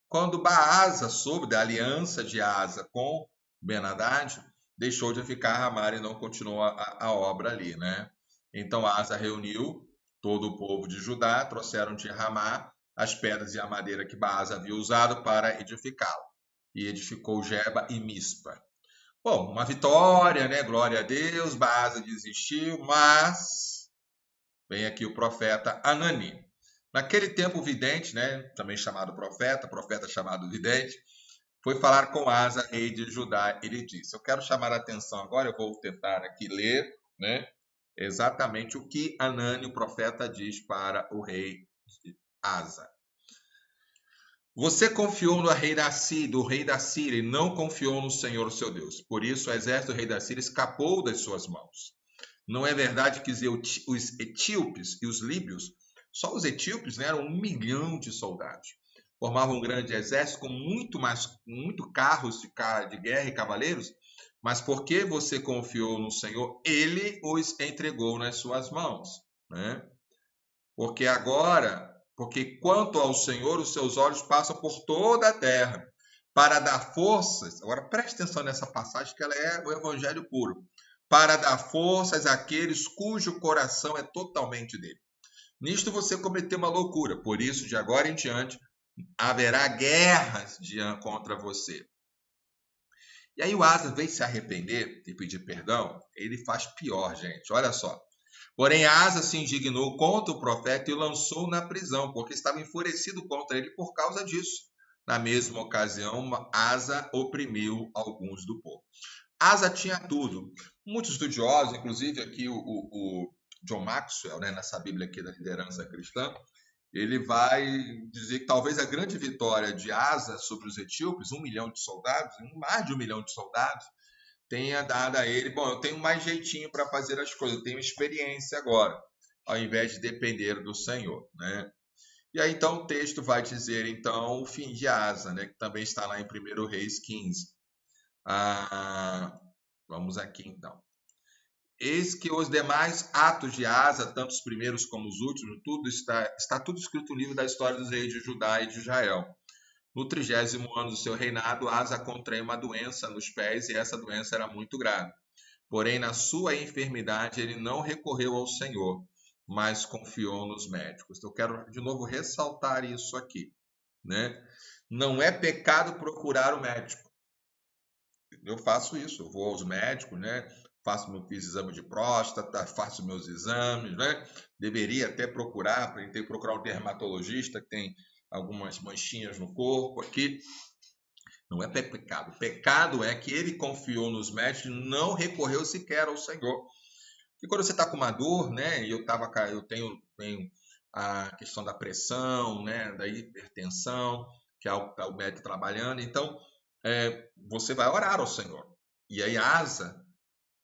Quando Baasa soube da aliança de Asa com Ben-Hadad, deixou de ficar Ramá e não continuou a obra ali, né? Então Asa reuniu todo o povo de Judá, trouxeram de Ramá as pedras e a madeira que Baasa havia usado para edificá-lo, e edificou Geba e Mispa. Bom, uma vitória, né? Glória a Deus. Baasa desistiu, mas vem aqui o profeta Anani. Naquele tempo, o vidente, né, também chamado profeta chamado vidente, foi falar com Asa, rei de Judá. Ele disse, eu quero chamar a atenção agora, eu vou tentar aqui ler, né, Exatamente o que Anani, o profeta, diz para o rei Asa. Você confiou no rei da Síria, e não confiou no Senhor, seu Deus. Por isso, o exército do rei da Síria escapou das suas mãos. Não é verdade que os etíopes e os líbios, só os etíopes, né, eram 1 milhão de soldados. Formavam um grande exército com muito carros de guerra e cavaleiros, mas porque você confiou no Senhor, ele os entregou nas suas mãos, né? Porque quanto ao Senhor, os seus olhos passam por toda a terra, para dar forças. Agora preste atenção nessa passagem, que ela é o evangelho puro. Para dar forças àqueles cujo coração é totalmente dele. Nisto você cometeu uma loucura, por isso, de agora em diante, haverá guerras contra você. E aí o Asa, em vez de se arrepender e pedir perdão, ele faz pior, gente. Olha só. Porém, Asa se indignou contra o profeta e o lançou na prisão, porque estava enfurecido contra ele por causa disso. Na mesma ocasião, Asa oprimiu alguns do povo. Asa tinha tudo. Muitos estudiosos, inclusive aqui o John Maxwell, né, nessa Bíblia aqui da liderança cristã, ele vai dizer que talvez a grande vitória de Asa sobre os etíopes, 1 milhão de soldados, mais de 1 milhão de soldados, tenha dado a ele, bom, eu tenho mais jeitinho para fazer as coisas, eu tenho experiência agora, ao invés de depender do Senhor, né? E aí então o texto vai dizer então o fim de Asa, né, que também está lá em 1 Reis 15. Vamos aqui então. Eis que os demais atos de Asa, tanto os primeiros como os últimos, tudo está tudo escrito no livro da história dos reis de Judá e de Israel. No 30º ano do seu reinado, Asa contraiu uma doença nos pés, e essa doença era muito grave. Porém, na sua enfermidade, ele não recorreu ao Senhor, mas confiou nos médicos. Eu quero, de novo, ressaltar isso aqui, né? Não é pecado procurar o médico. Eu faço isso, eu vou aos médicos, né? Fiz exame de próstata, faço meus exames, né? Deveria até procurar um dermatologista que tem algumas manchinhas no corpo aqui. Não é pecado. O pecado é que ele confiou nos médicos e não recorreu sequer ao Senhor. E quando você está com uma dor, né? Eu tenho a questão da pressão, né? Da hipertensão, que é o médico trabalhando. Então, você vai orar ao Senhor. E aí Asa,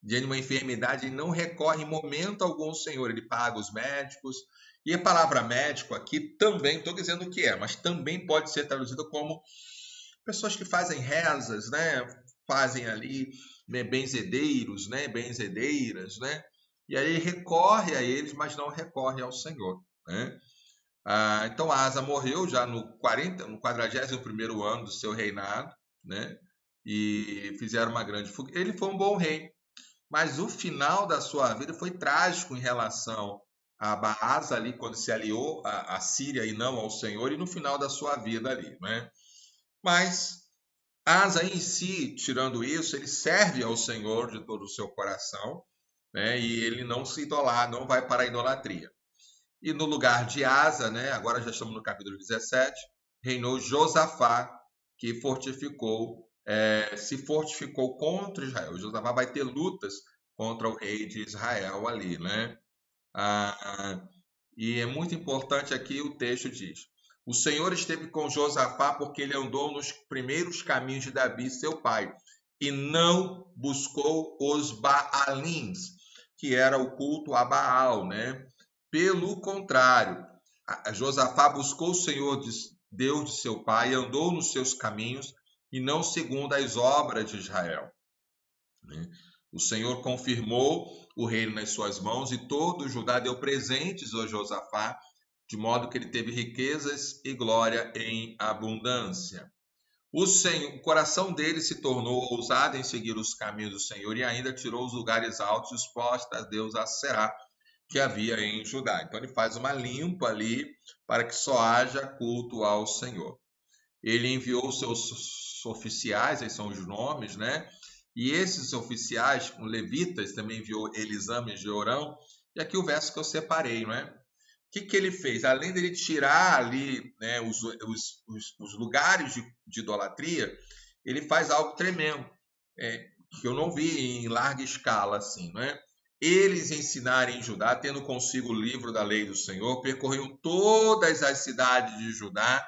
diante de uma enfermidade, ele não recorre em momento algum ao Senhor. Ele paga os médicos. E a palavra médico aqui também, estou dizendo o que é, mas também pode ser traduzida como pessoas que fazem rezas, né? Fazem ali, né, benzedeiros, né? Benzedeiras, né? E aí ele recorre a eles, mas não recorre ao Senhor, né? Então Asa morreu já no 41º ano do seu reinado, né? E fizeram uma grande fuga. Ele foi um bom rei, mas o final da sua vida foi trágico em relação a Baasa ali, quando se aliou à Síria e não ao Senhor, e no final da sua vida ali, né? Mas Asa em si, tirando isso, ele serve ao Senhor de todo o seu coração, né? E ele não vai para a idolatria. E no lugar de Asa, né? Agora já estamos no capítulo 17, reinou Josafá, que se fortificou contra Israel. Josafá vai ter lutas contra o rei de Israel ali, né? E é muito importante aqui, o texto diz: o Senhor esteve com Josafá porque ele andou nos primeiros caminhos de Davi, seu pai, e não buscou os Baalins, que era o culto a Baal, né? Pelo contrário, Josafá buscou o Senhor, Deus de seu pai, e andou nos seus caminhos, e não segundo as obras de Israel, né? O Senhor confirmou o reino nas suas mãos, e todo Judá deu presentes a Josafá, de modo que ele teve riquezas e glória em abundância. O coração dele se tornou ousado em seguir os caminhos do Senhor, e ainda tirou os lugares altos e os postos a Deus Aserá, que havia em Judá. Então ele faz uma limpa ali para que só haja culto ao Senhor. Ele enviou seus oficiais, esses são os nomes, né? E esses oficiais, os levitas, também enviou Elisama e Jeorão. E aqui o verso que eu separei, não é? O que ele fez? Além dele tirar ali, né, os lugares de idolatria, ele faz algo tremendo, que eu não vi em larga escala assim, não é? eles ensinarem em Judá, tendo consigo o livro da lei do Senhor, percorriam todas as cidades de Judá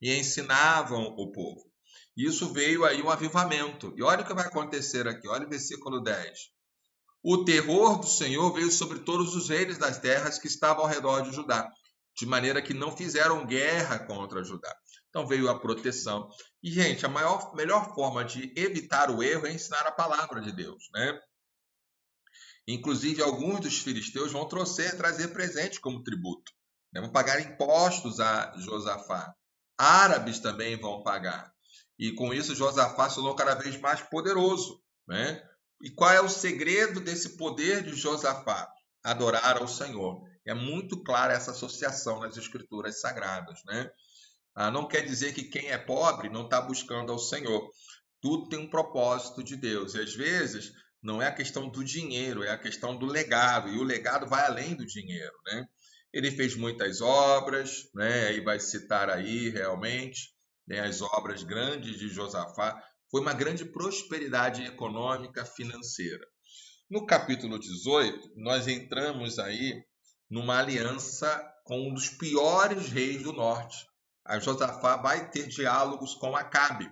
e ensinavam o povo. Isso veio aí um avivamento. E olha o que vai acontecer aqui, olha o versículo 10. O terror do Senhor veio sobre todos os reis das terras que estavam ao redor de Judá, de maneira que não fizeram guerra contra Judá. Então veio a proteção. E, gente, a melhor forma de evitar o erro é ensinar a palavra de Deus, né? Inclusive, alguns dos filisteus vão trazer presentes como tributo, né? Vão pagar impostos a Josafá. Árabes também vão pagar. E com isso, Josafá se tornou cada vez mais poderoso, né? E qual é o segredo desse poder de Josafá? Adorar ao Senhor. É muito clara essa associação nas Escrituras Sagradas, né? Não quer dizer que quem é pobre não está buscando ao Senhor. Tudo tem um propósito de Deus. E às vezes não é a questão do dinheiro, é a questão do legado. E o legado vai além do dinheiro, né? Ele fez muitas obras, né? E vai citar aí realmente, né, as obras grandes de Josafá. Foi uma grande prosperidade econômica, financeira. No capítulo 18, nós entramos aí numa aliança com um dos piores reis do norte. A Josafá vai ter diálogos com Acabe.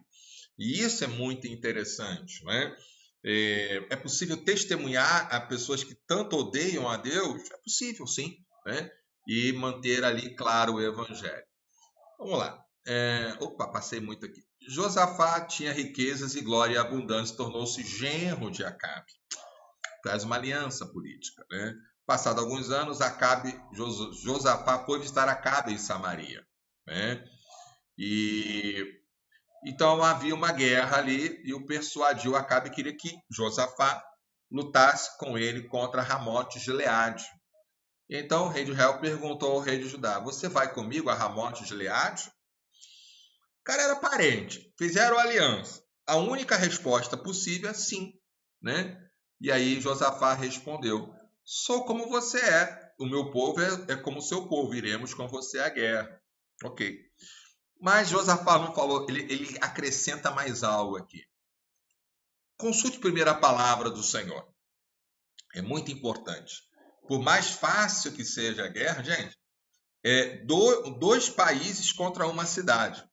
E isso é muito interessante, né? É possível testemunhar a pessoas que tanto odeiam a Deus? É possível, sim, né? E manter ali claro o evangelho. Vamos lá. Passei muito aqui. Josafá tinha riquezas e glória abundante, tornou-se genro de Acabe. Traz uma aliança política, né? Passado alguns anos, Josafá foi visitar Acabe em Samaria, né? E então havia uma guerra ali e o persuadiu. Acabe queria que Josafá lutasse com ele contra Ramote Gileade. Então o rei de Israel perguntou ao rei de Judá: você vai comigo a Ramote Gileade? O cara era parente, fizeram aliança. A única resposta possível é sim, né? E aí Josafá respondeu: sou como você é, o meu povo é como o seu povo, iremos com você à guerra. Ok. Mas Josafá não falou, ele acrescenta mais algo aqui. Consulte primeiro a palavra do Senhor. É muito importante. Por mais fácil que seja a guerra, gente, dois países contra uma cidade.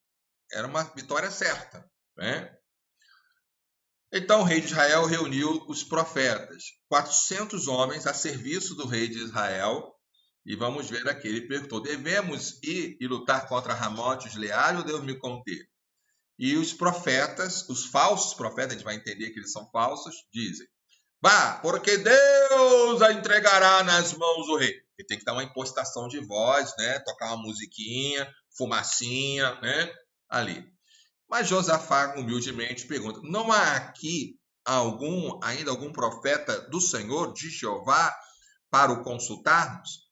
Era uma vitória certa, né? Então o rei de Israel reuniu os profetas, 400 homens a serviço do rei de Israel. E vamos ver aqui, ele perguntou: devemos ir e lutar contra Ramote Gileade ou devo me conter? E os profetas, os falsos profetas, a gente vai entender que eles são falsos, dizem: vá, porque Deus a entregará nas mãos do rei. Ele tem que dar uma impostação de voz, né? Tocar uma musiquinha, fumacinha, né? Ali. Mas Josafá humildemente pergunta: não há aqui ainda algum profeta do Senhor, de Jeová, para o consultarmos?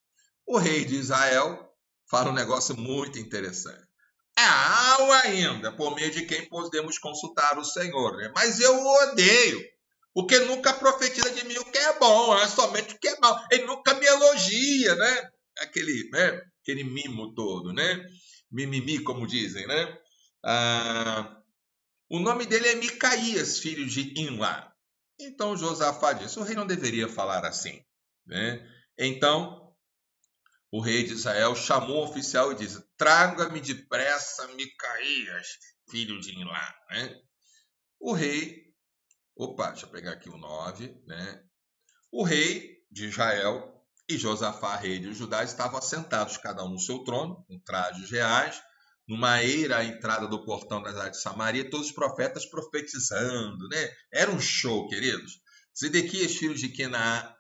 O rei de Israel fala um negócio muito interessante. Há ainda, por meio de quem podemos consultar o Senhor, né? Mas eu o odeio, porque nunca profetiza de mim o que é bom, é somente o que é mal. Ele nunca me elogia, né? Aquele mimo todo, né? Mimimi, como dizem, né? O nome dele é Micaías, filho de Imlá. Então Josafá disse: o rei não deveria falar assim, né? Então o rei de Israel chamou o oficial e disse: traga-me depressa Micaías, filho de Imlá, né? O rei, deixa eu pegar aqui o 9, né? O rei de Israel e Josafá, rei de Judá, estavam assentados, cada um no seu trono, com trajes reais, numa eira à entrada do portão da cidade de Samaria, todos os profetas profetizando, né? Era um show, queridos. Zedequias, filho de Kenaana,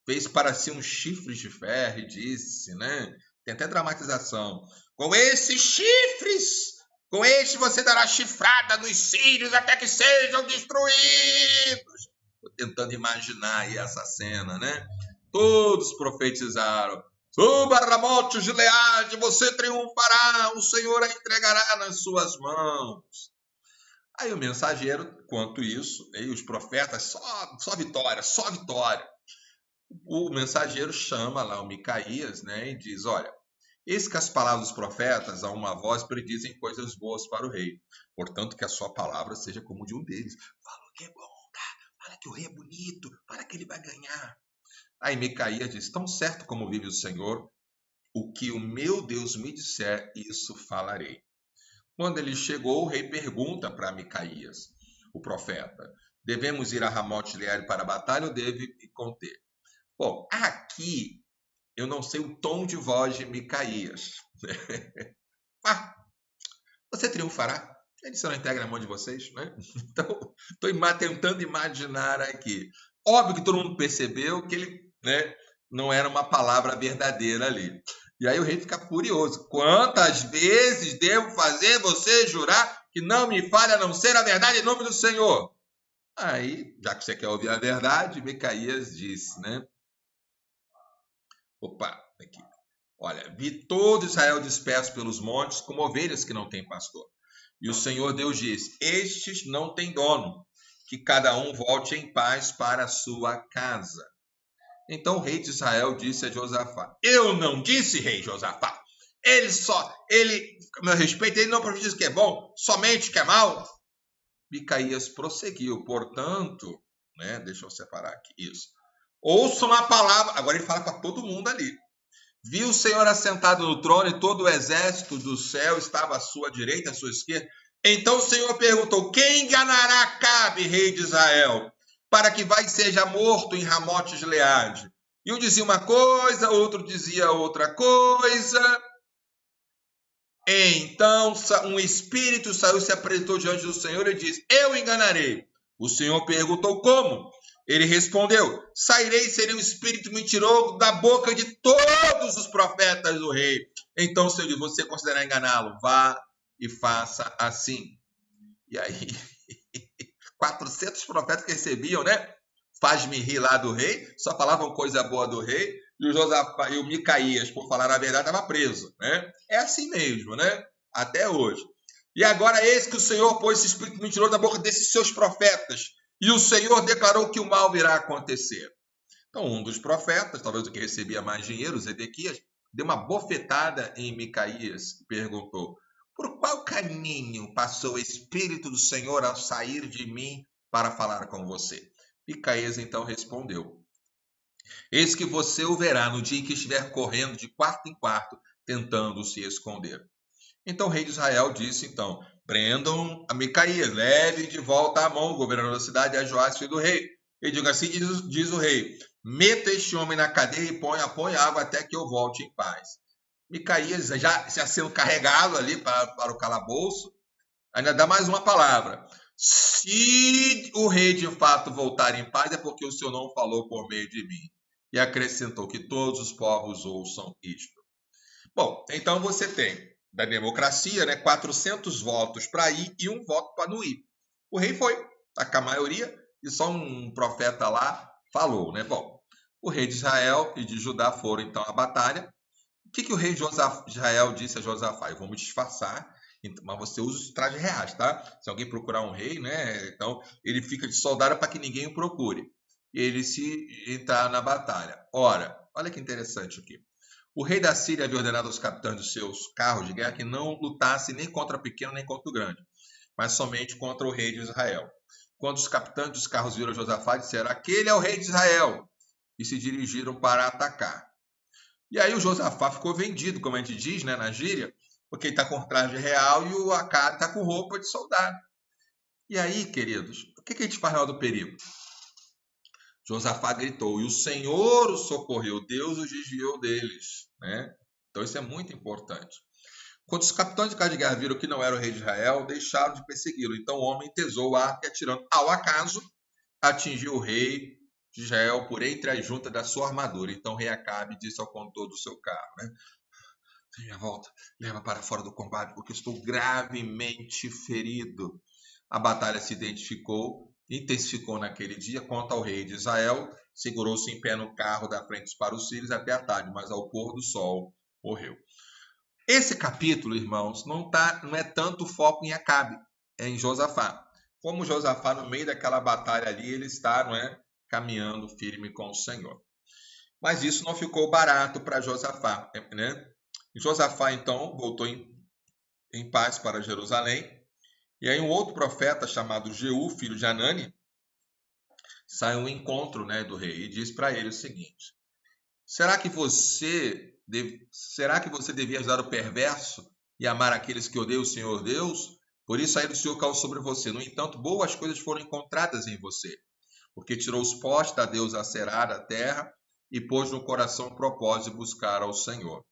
fez para si uns chifres de ferro e disse, né? Tem até dramatização. Com esses chifres, com estes você dará chifrada nos sírios até que sejam destruídos. Estou tentando imaginar aí essa cena, né? Todos profetizaram. Suba, Ramote Gileade, você triunfará, o Senhor a entregará nas suas mãos. Aí o mensageiro, quanto isso, e os profetas, só vitória, só vitória. O mensageiro chama lá o Micaías, né, e diz: olha, eis que as palavras dos profetas a uma voz predizem coisas boas para o rei. Portanto, que a sua palavra seja como de um deles. Fala o que é bom, tá? Fala que o rei é bonito, para que ele vai ganhar. Aí Micaías diz, tão certo como vive o Senhor, o que o meu Deus me disser, isso falarei. Quando ele chegou, o rei pergunta para Micaías, o profeta, devemos ir a Ramote-Gileade para a batalha ou deve me conter? Bom, aqui eu não sei o tom de voz de Micaías. Você triunfará. Ele só não entrega na mão de vocês, né? Então, estou tentando imaginar aqui. Óbvio que todo mundo percebeu que ele, né, não era uma palavra verdadeira ali. E aí o rei fica furioso. Quantas vezes devo fazer você jurar que não me fale a não ser a verdade em nome do Senhor? Aí, já que você quer ouvir a verdade, Micaías disse, né? Opa, aqui. Olha, vi todo Israel disperso pelos montes, como ovelhas que não têm pastor. E o Senhor Deus diz, estes não têm dono, que cada um volte em paz para a sua casa. Então o rei de Israel disse a Josafá, eu não disse, rei Josafá, meu respeito, ele não profetiza que é bom, somente que é mal. Micaías prosseguiu, portanto, né, deixa eu separar aqui, isso. Ouçam a palavra, agora ele fala para todo mundo ali. Viu o Senhor assentado no trono e todo o exército do céu estava à sua direita, à sua esquerda. Então o Senhor perguntou, quem enganará Acabe, rei de Israel, para que vai e seja morto em Ramote-Gileade? E um dizia uma coisa, outro dizia outra coisa. Então um espírito saiu e se apresentou diante do Senhor e disse, eu enganarei. O Senhor perguntou, como? Ele respondeu, sairei e serei um espírito mentiroso da boca de todos os profetas do rei. Então o Senhor disse, você considerar enganá-lo, vá e faça assim. E aí, 400 profetas que recebiam, né? Faz-me rir lá do rei, só falavam coisa boa do rei, e o Josafá e o Micaías, por falar a verdade, estava preso, né? É assim mesmo, né? Até hoje. E agora eis que o Senhor pôs esse espírito mentiroso na boca desses seus profetas, e o Senhor declarou que o mal virá acontecer. Então, um dos profetas, talvez o que recebia mais dinheiro, Zedequias, deu uma bofetada em Micaías e perguntou, por qual caminho passou o Espírito do Senhor ao sair de mim para falar com você? Micaías então respondeu, eis que você o verá no dia em que estiver correndo de quarto em quarto, tentando se esconder. Então o rei de Israel disse, então, prendam a Micaías, leve de volta a mão, governador da cidade, a Joás, filho do rei. E diga assim, diz o rei, meta este homem na cadeia e ponha água até que eu volte em paz. Micaías, já sendo carregado ali para o calabouço, ainda dá mais uma palavra. Se o rei de fato voltar em paz, é porque o Senhor não falou por meio de mim. E acrescentou que todos os povos ouçam isto. Bom, então você tem da democracia, né, 400 votos para ir e um voto para não ir. O rei foi, tá com a maioria, e só um profeta lá falou, né? Bom, o rei de Israel e de Judá foram então à batalha. O que o rei de Israel disse a Josafá? Eu vou me disfarçar, mas você usa os trajes reais, tá? Se alguém procurar um rei, né? Então ele fica de soldado para que ninguém o procure. E ele se entrar na batalha. Ora, olha que interessante aqui. O rei da Síria havia ordenado aos capitães dos seus carros de guerra que não lutassem nem contra o pequeno nem contra o grande, mas somente contra o rei de Israel. Quando os capitães dos carros viram Josafá, disseram, aquele é o rei de Israel, e se dirigiram para atacar. E aí o Josafá ficou vendido, como a gente diz, né, na gíria, porque ele está com traje real e o Acabe está com roupa de soldado. E aí, queridos, o que a gente faz na hora do perigo? Josafá gritou, e o Senhor os socorreu, Deus os desviou deles. Né? Então isso é muito importante. Quando os capitães de carro de guerra viram que não era o rei de Israel, deixaram de persegui-lo. Então o homem tesou o arco e, atirando ao acaso, atingiu o rei de Israel por entre as juntas da sua armadura. Então o rei Acabe disse ao condutor do seu carro, né? Minha volta, leva para fora do combate, porque estou gravemente ferido. A batalha se intensificou naquele dia. Quanto ao rei de Israel, segurou-se em pé no carro da frente para os sírios até a tarde, mas ao pôr do sol morreu. Esse capítulo, irmãos, não é tanto foco em Acabe, é em Josafá. Como Josafá, no meio daquela batalha ali, ele está, caminhando firme com o Senhor. Mas isso não ficou barato para Josafá, né? Josafá, então, voltou em paz para Jerusalém. E aí um outro profeta chamado Jeú, filho de Anani, sai um encontro, né, do rei e diz para ele o seguinte: será que você devia usar o perverso e amar aqueles que odeiam o Senhor Deus? Por isso a ira do Senhor caiu sobre você. No entanto, boas coisas foram encontradas em você, porque tirou os postes da deusa Aserá da terra e pôs no coração o propósito de buscar ao Senhor.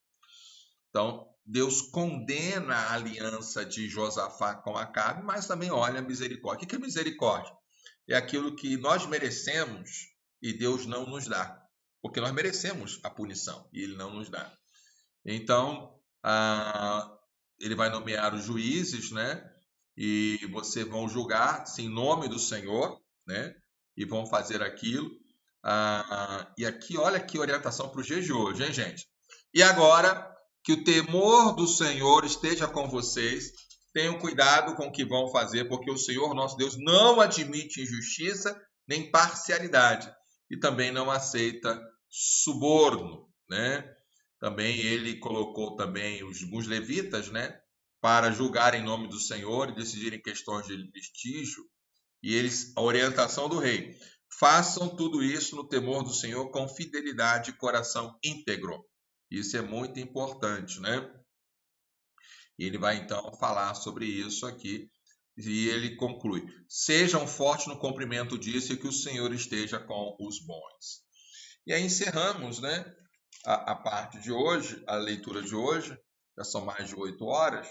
Então, Deus condena a aliança de Josafá com Acabe, mas também olha a misericórdia. O que é misericórdia? É aquilo que nós merecemos e Deus não nos dá, porque nós merecemos a punição e Ele não nos dá. Então, Ele vai nomear os juízes, né? E vocês vão julgar em nome do Senhor, né? E vão fazer aquilo. E aqui, olha que orientação para os dias de hoje, hein, gente? E agora, que o temor do Senhor esteja com vocês. Tenham cuidado com o que vão fazer, porque o Senhor, nosso Deus, não admite injustiça nem parcialidade e também não aceita suborno, né? Também ele colocou também os levitas, né, para julgar em nome do Senhor e decidirem questões de litígio. E eles, a orientação do rei: façam tudo isso no temor do Senhor com fidelidade e coração íntegro. Isso é muito importante, né? E ele vai então falar sobre isso aqui e ele conclui: sejam fortes no cumprimento disso e que o Senhor esteja com os bons. E aí encerramos, né, a parte de hoje, a leitura de hoje, já são mais de 8 horas,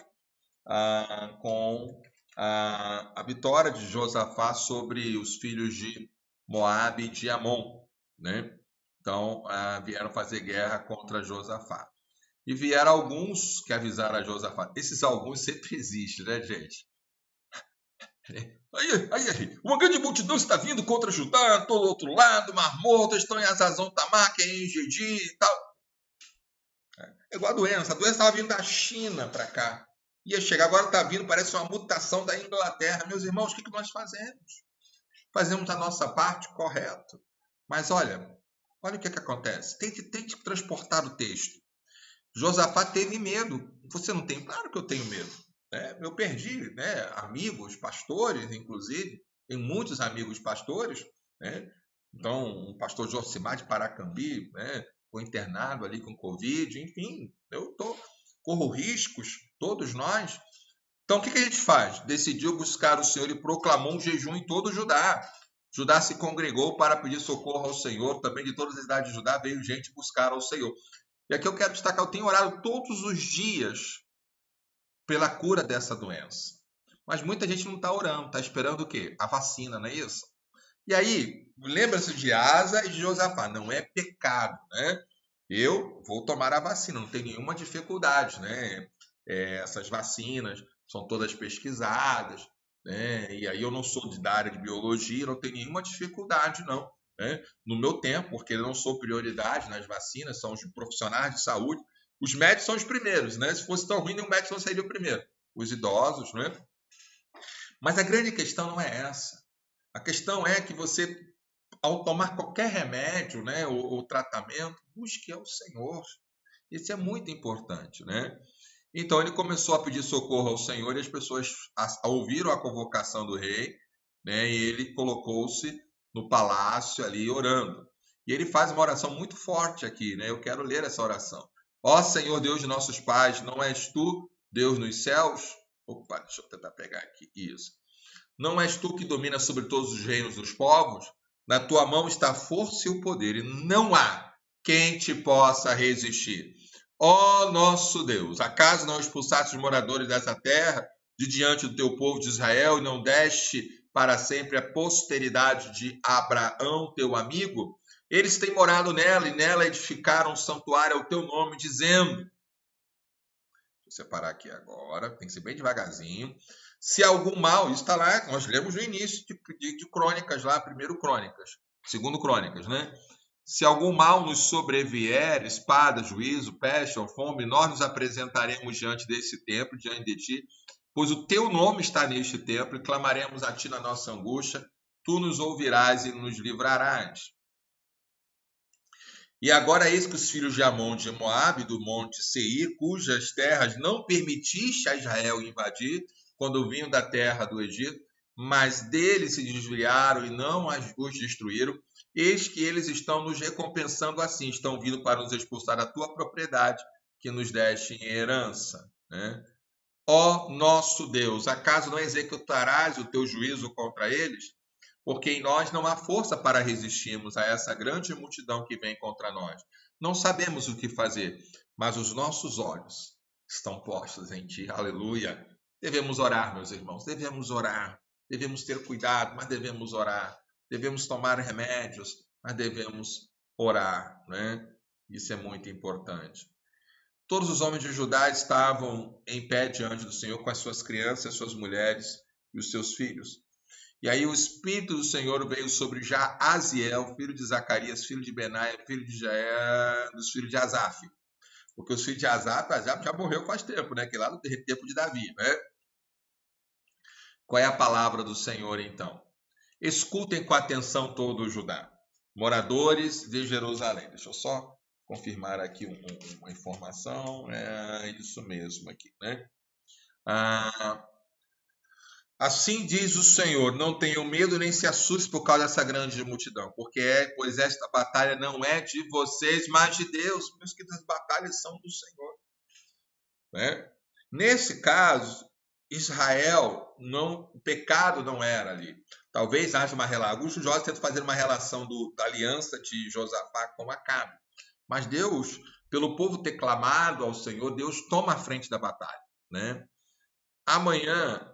com a vitória de Josafá sobre os filhos de Moabe e de Amon, né? Então, vieram fazer guerra contra Josafá. E vieram alguns que avisaram a Josafá. Esses alguns sempre existem, né, gente? Aí, uma grande multidão está vindo contra Judá, todo outro lado, Mar Morto, estão em Azazon Tamar, que é em Engedi e tal. É igual a doença estava vindo da China para cá. Ia chegar, agora está vindo, parece uma mutação da Inglaterra. Meus irmãos, o que nós fazemos? Fazemos a nossa parte, correto. Mas olha o que acontece. Tente transportar o texto. Josafá teve medo. Você não tem? Claro que eu tenho medo. Né? Eu perdi, né, amigos, pastores, inclusive. Tem muitos amigos pastores. Né? Então, o pastor Josimar de Paracambi, né, foi internado ali com Covid. Enfim, corro riscos, todos nós. Então, o que a gente faz? Decidiu buscar o Senhor e proclamou um jejum em todo o Judá. Judá se congregou para pedir socorro ao Senhor. Também de todas as idades de Judá veio gente buscar ao Senhor. E aqui eu quero destacar, eu tenho orado todos os dias pela cura dessa doença. Mas muita gente não está orando, está esperando o quê? A vacina, não é isso? E aí, lembra-se de Asa e de Josafá, não é pecado, né? Eu vou tomar a vacina, não tem nenhuma dificuldade, né? Essas vacinas são todas pesquisadas, né? E aí eu não sou da área de biologia, não tem nenhuma dificuldade, não. Né? No meu tempo, porque eu não sou prioridade nas vacinas, são os profissionais de saúde. Os médicos são os primeiros, né? Se fosse tão ruim, nenhum médico não seria o primeiro. Os idosos, né? Mas a grande questão não é essa. A questão é que você, ao tomar qualquer remédio, né, ou tratamento, busque ao Senhor. Isso é muito importante, né? Então ele começou a pedir socorro ao Senhor e as pessoas ouviram a convocação do rei, né? E ele colocou-se no palácio ali orando. E ele faz uma oração muito forte aqui, né? Eu quero ler essa oração. Ó Senhor Deus de nossos pais, não és tu Deus nos céus? Opa, deixa eu tentar pegar aqui. Isso. Não és tu que domina sobre todos os reinos dos povos? Na tua mão está a força e o poder, e não há quem te possa resistir. Ó nosso Deus, acaso não expulsaste os moradores dessa terra de diante do teu povo de Israel e não deste para sempre a posteridade de Abraão, teu amigo? Eles têm morado nela e nela edificaram um santuário ao teu nome, dizendo... Deixa eu separar aqui agora, tem que ser bem devagarzinho. Se algum mal, isso está lá, nós lemos no início de Crônicas lá, primeiro Crônicas, segundo Crônicas, né? Se algum mal nos sobrevier, espada, juízo, peste ou fome, nós nos apresentaremos diante desse templo, diante de ti, pois o teu nome está neste templo, e clamaremos a ti na nossa angústia, tu nos ouvirás e nos livrarás. E agora eis que os filhos de Amon de Moabe, do monte Seir, cujas terras não permitiste a Israel invadir, quando vinham da terra do Egito, mas deles se desviaram e não os destruíram. Eis que eles estão nos recompensando assim, estão vindo para nos expulsar da tua propriedade, que nos deste em herança, né? Ó nosso Deus, acaso não executarás o teu juízo contra eles? Porque em nós não há força para resistirmos a essa grande multidão que vem contra nós. Não sabemos o que fazer, mas os nossos olhos estão postos em ti. Aleluia. Devemos orar, meus irmãos, devemos orar. Devemos ter cuidado, mas devemos orar. Devemos tomar remédios, mas devemos orar, né? Isso é muito importante. Todos os homens de Judá estavam em pé diante do Senhor com as suas crianças, suas mulheres e os seus filhos. E aí o Espírito do Senhor veio sobre Jaaziel, filho de Zacarias, filho de Benaia, filho de Jael, dos filhos de Asaf. Porque os filhos de Asaf já morreu faz tempo, né? Que lá no tempo de Davi, né? Qual é a palavra do Senhor, então? Escutem com atenção todo o Judá, moradores de Jerusalém. Deixa eu só confirmar aqui uma informação. É isso mesmo aqui, né? Assim diz o Senhor, não tenham medo nem se assustem por causa dessa grande multidão, pois esta batalha não é de vocês, mas de Deus. Meus queridos, as batalhas são do Senhor, né? Nesse caso, Israel, o pecado não era ali. Talvez haja uma relação. Alguns estudiosos tentam fazer uma relação da aliança de Josafá com Acabe. Mas Deus, pelo povo ter clamado ao Senhor, Deus toma a frente da batalha, né? Amanhã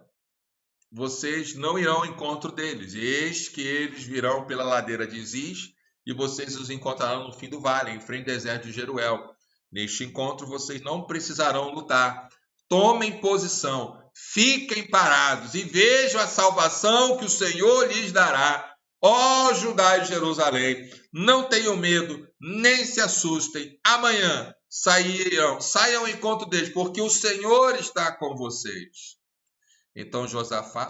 vocês não irão ao encontro deles. Eis que eles virão pela ladeira de Ziz e vocês os encontrarão no fim do vale, em frente ao deserto de Jeruel. Neste encontro vocês não precisarão lutar. Tomem posição, fiquem parados e vejam a salvação que o Senhor lhes dará. Ó Judá e Jerusalém, não tenham medo, nem se assustem. Amanhã saiam ao encontro deles, porque o Senhor está com vocês. Então Josafá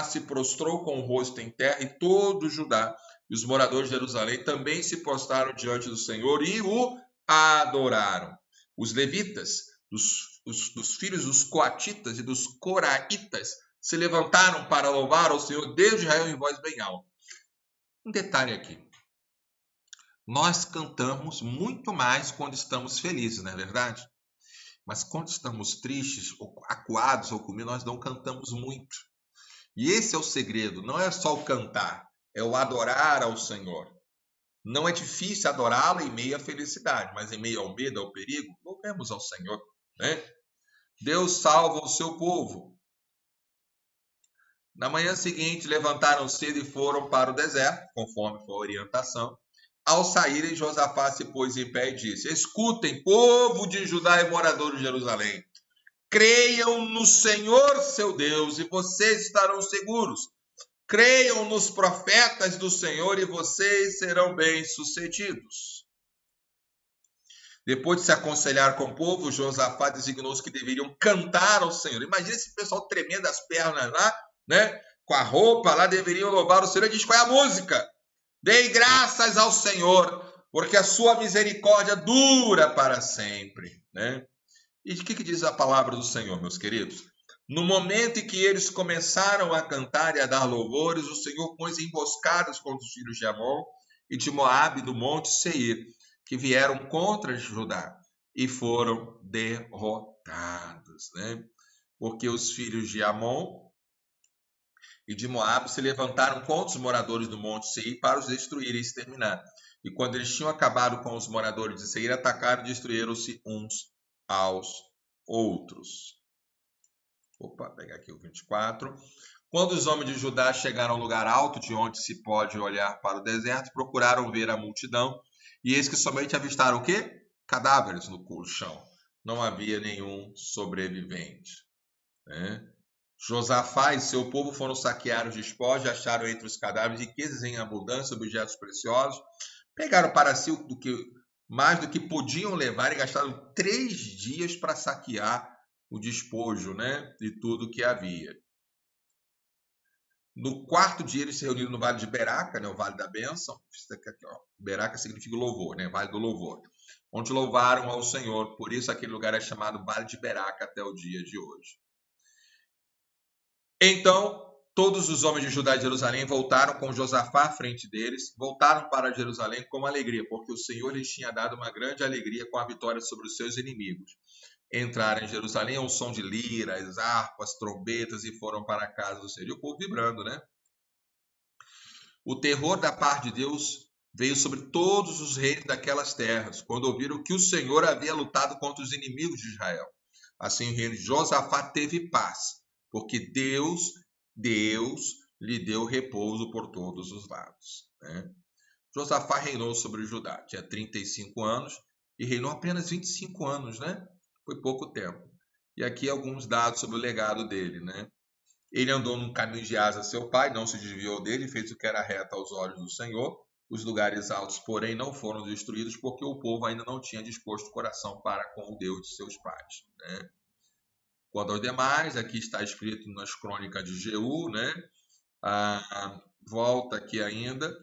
se prostrou com o rosto em terra, e todo Judá e os moradores de Jerusalém também se prostraram diante do Senhor e o adoraram. Os levitas, dos filhos dos coatitas e dos coraitas, se levantaram para louvar ao Senhor Deus de Israel em voz bem alta. Um detalhe aqui. Nós cantamos muito mais quando estamos felizes, não é verdade? Mas quando estamos tristes, ou acuados ou com medo, nós não cantamos muito. E esse é o segredo. Não é só o cantar, é o adorar ao Senhor. Não é difícil adorá-lo em meio à felicidade, mas em meio ao medo, ao perigo, louvemos ao Senhor, né? Deus salva o seu povo. Na manhã seguinte, levantaram cedo e foram para o deserto, conforme foi a orientação. Ao saírem, Josafá se pôs em pé e disse: escutem, povo de Judá e moradores de Jerusalém. Creiam no Senhor, seu Deus, e vocês estarão seguros. Creiam nos profetas do Senhor e vocês serão bem-sucedidos. Depois de se aconselhar com o povo, Josafá designou-os que deveriam cantar ao Senhor. Imagina esse pessoal tremendo as pernas lá, né? Com a roupa lá, deveriam louvar o Senhor. Ele diz: qual é a música? Dei graças ao Senhor, porque a sua misericórdia dura para sempre, né? E o que diz a palavra do Senhor, meus queridos? No momento em que eles começaram a cantar e a dar louvores, o Senhor pôs emboscadas contra os filhos de Amon e de Moabe do monte Seir, que vieram contra Judá e foram derrotados, né? Porque os filhos de Amon e de Moabe se levantaram contra os moradores do monte Seir para os destruir e exterminar. E quando eles tinham acabado com os moradores de Seir, atacaram e destruíram-se uns aos outros. Vou pegar aqui o 24. Quando os homens de Judá chegaram ao lugar alto, de onde se pode olhar para o deserto, procuraram ver a multidão, e eis que somente avistaram o quê? Cadáveres no chão. Não havia nenhum sobrevivente, né? Josafá e seu povo foram saquear os despojos e acharam entre os cadáveres riquezas em abundância, objetos preciosos. Pegaram para si mais do que podiam levar e gastaram 3 dias para saquear o despojo, né, de tudo que havia. No 4º dia eles se reuniram no vale de Beraca, né, o vale da bênção. Aqui, ó. Beraca significa louvor, né, vale do louvor, onde louvaram ao Senhor. Por isso aquele lugar é chamado Vale de Beraca até o dia de hoje. Então todos os homens de Judá e Jerusalém voltaram com Josafá à frente deles, voltaram para Jerusalém com alegria, porque o Senhor lhes tinha dado uma grande alegria com a vitória sobre os seus inimigos. Entraram em Jerusalém ao som de liras, harpas, trombetas e foram para a casa do Senhor. E o povo vibrando, né? O terror da parte de Deus veio sobre todos os reis daquelas terras, quando ouviram que o Senhor havia lutado contra os inimigos de Israel. Assim o rei Josafá teve paz, porque Deus lhe deu repouso por todos os lados, né? Josafá reinou sobre Judá, tinha 35 anos e reinou apenas 25 anos, né? Foi pouco tempo. E aqui alguns dados sobre o legado dele, né? Ele andou num caminho de Asa, seu pai, não se desviou dele, fez o que era reto aos olhos do Senhor. Os lugares altos, porém, não foram destruídos, porque o povo ainda não tinha disposto o coração para com o Deus de seus pais, né? Quanto aos demais, aqui está escrito nas crônicas de Jeú, né? Volta aqui ainda.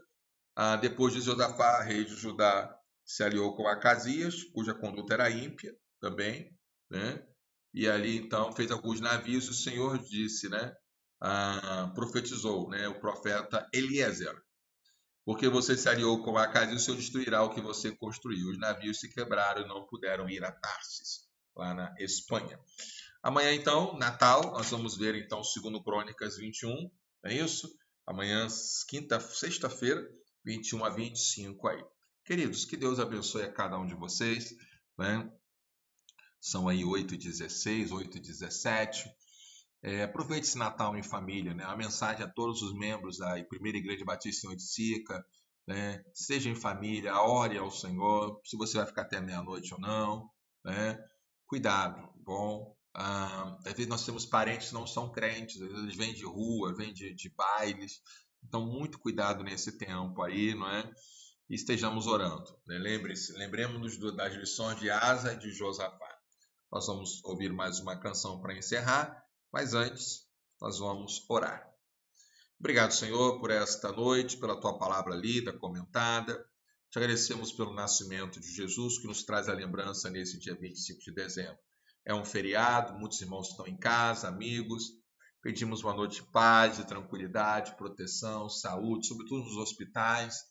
Depois de Josafá, rei de Judá, se aliou com Acasias, cuja conduta era ímpia também, né? E ali então fez alguns navios. O Senhor disse, né? Profetizou, né? O profeta Eliezer: porque você se aliou com Acasias, o Senhor destruirá o que você construiu. Os navios se quebraram e não puderam ir a Tarsis, lá na Espanha. Amanhã, então, Natal, nós vamos ver, então, 2 Crônicas 21, é isso? Amanhã, sexta-feira, 21 a 25 aí. Queridos, que Deus abençoe a cada um de vocês, né? São aí 8h16, 8h17. Aproveite esse Natal em família, né? A mensagem a todos os membros da Primeira Igreja Batista em Oiticica, né? Seja em família, ore ao Senhor, se você vai ficar até meia-noite ou não, né? Cuidado, bom? Às vezes nós temos parentes que não são crentes, às vezes eles vêm de rua, vêm de bailes, então muito cuidado nesse tempo aí, não é? E estejamos orando, né? Lembremos-nos das lições de Asa e de Josafá. Nós vamos ouvir mais uma canção para encerrar, mas antes nós vamos orar. Obrigado, Senhor, por esta noite, pela tua palavra lida, comentada. Te agradecemos pelo nascimento de Jesus, que nos traz a lembrança nesse dia 25 de dezembro. É um feriado, muitos irmãos estão em casa, amigos. Pedimos uma noite de paz, de tranquilidade, proteção, saúde, sobretudo nos hospitais,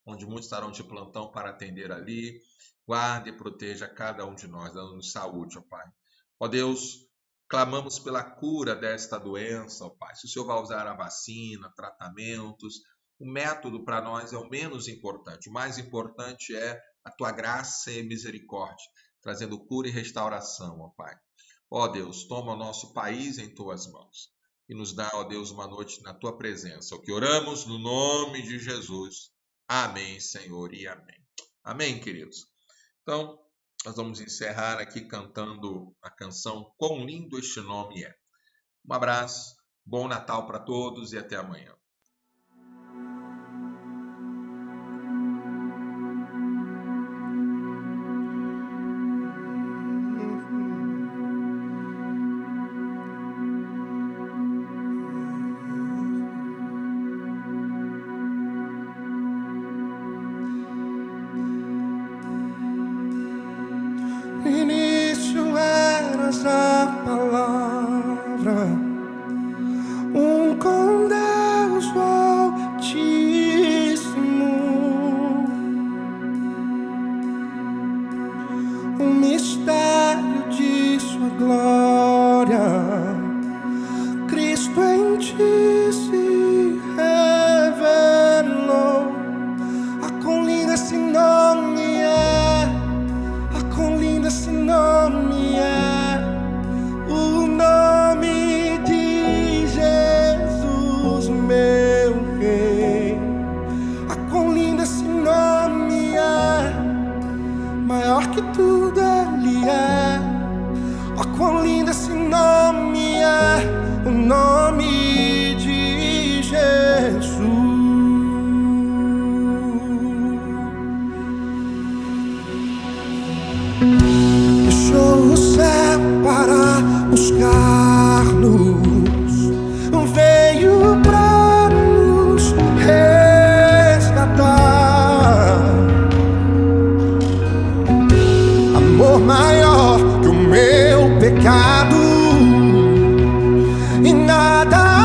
onde muitos estarão de plantão para atender ali. Guarde e proteja cada um de nós, dando-nos saúde, ó Pai. Ó Deus, clamamos pela cura desta doença, ó Pai. Se o Senhor vai usar a vacina, tratamentos, o método para nós é o menos importante. O mais importante é a tua graça e misericórdia, trazendo cura e restauração, ó Pai. Ó Deus, toma o nosso país em tuas mãos e nos dá, ó Deus, uma noite na tua presença. O que oramos no nome de Jesus. Amém, Senhor, e amém. Amém, queridos. Então, nós vamos encerrar aqui cantando a canção Quão Lindo Este Nome É. Um abraço, bom Natal para todos e até amanhã. No início eras a palavra, com Deus o Altíssimo, mistério de sua glória, Cristo em ti se revelou. Quão lindo esse nome é, quão lindo esse nome é, o nome de Jesus, meu Rei. Quão lindo esse nome é, maior que tudo ele é. Quão lindo esse nome é, o nome de Jesus. Deixou o céu para buscar-nos, veio para nos resgatar. Amor maior que o meu pecado, e nada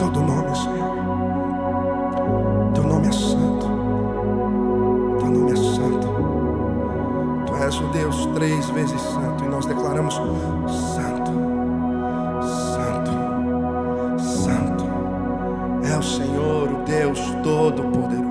todo nome, Senhor. Teu nome é santo. Teu nome é santo. Tu és o Deus 3 vezes santo. E nós declaramos: santo, santo, santo é o Senhor, o Deus Todo-Poderoso.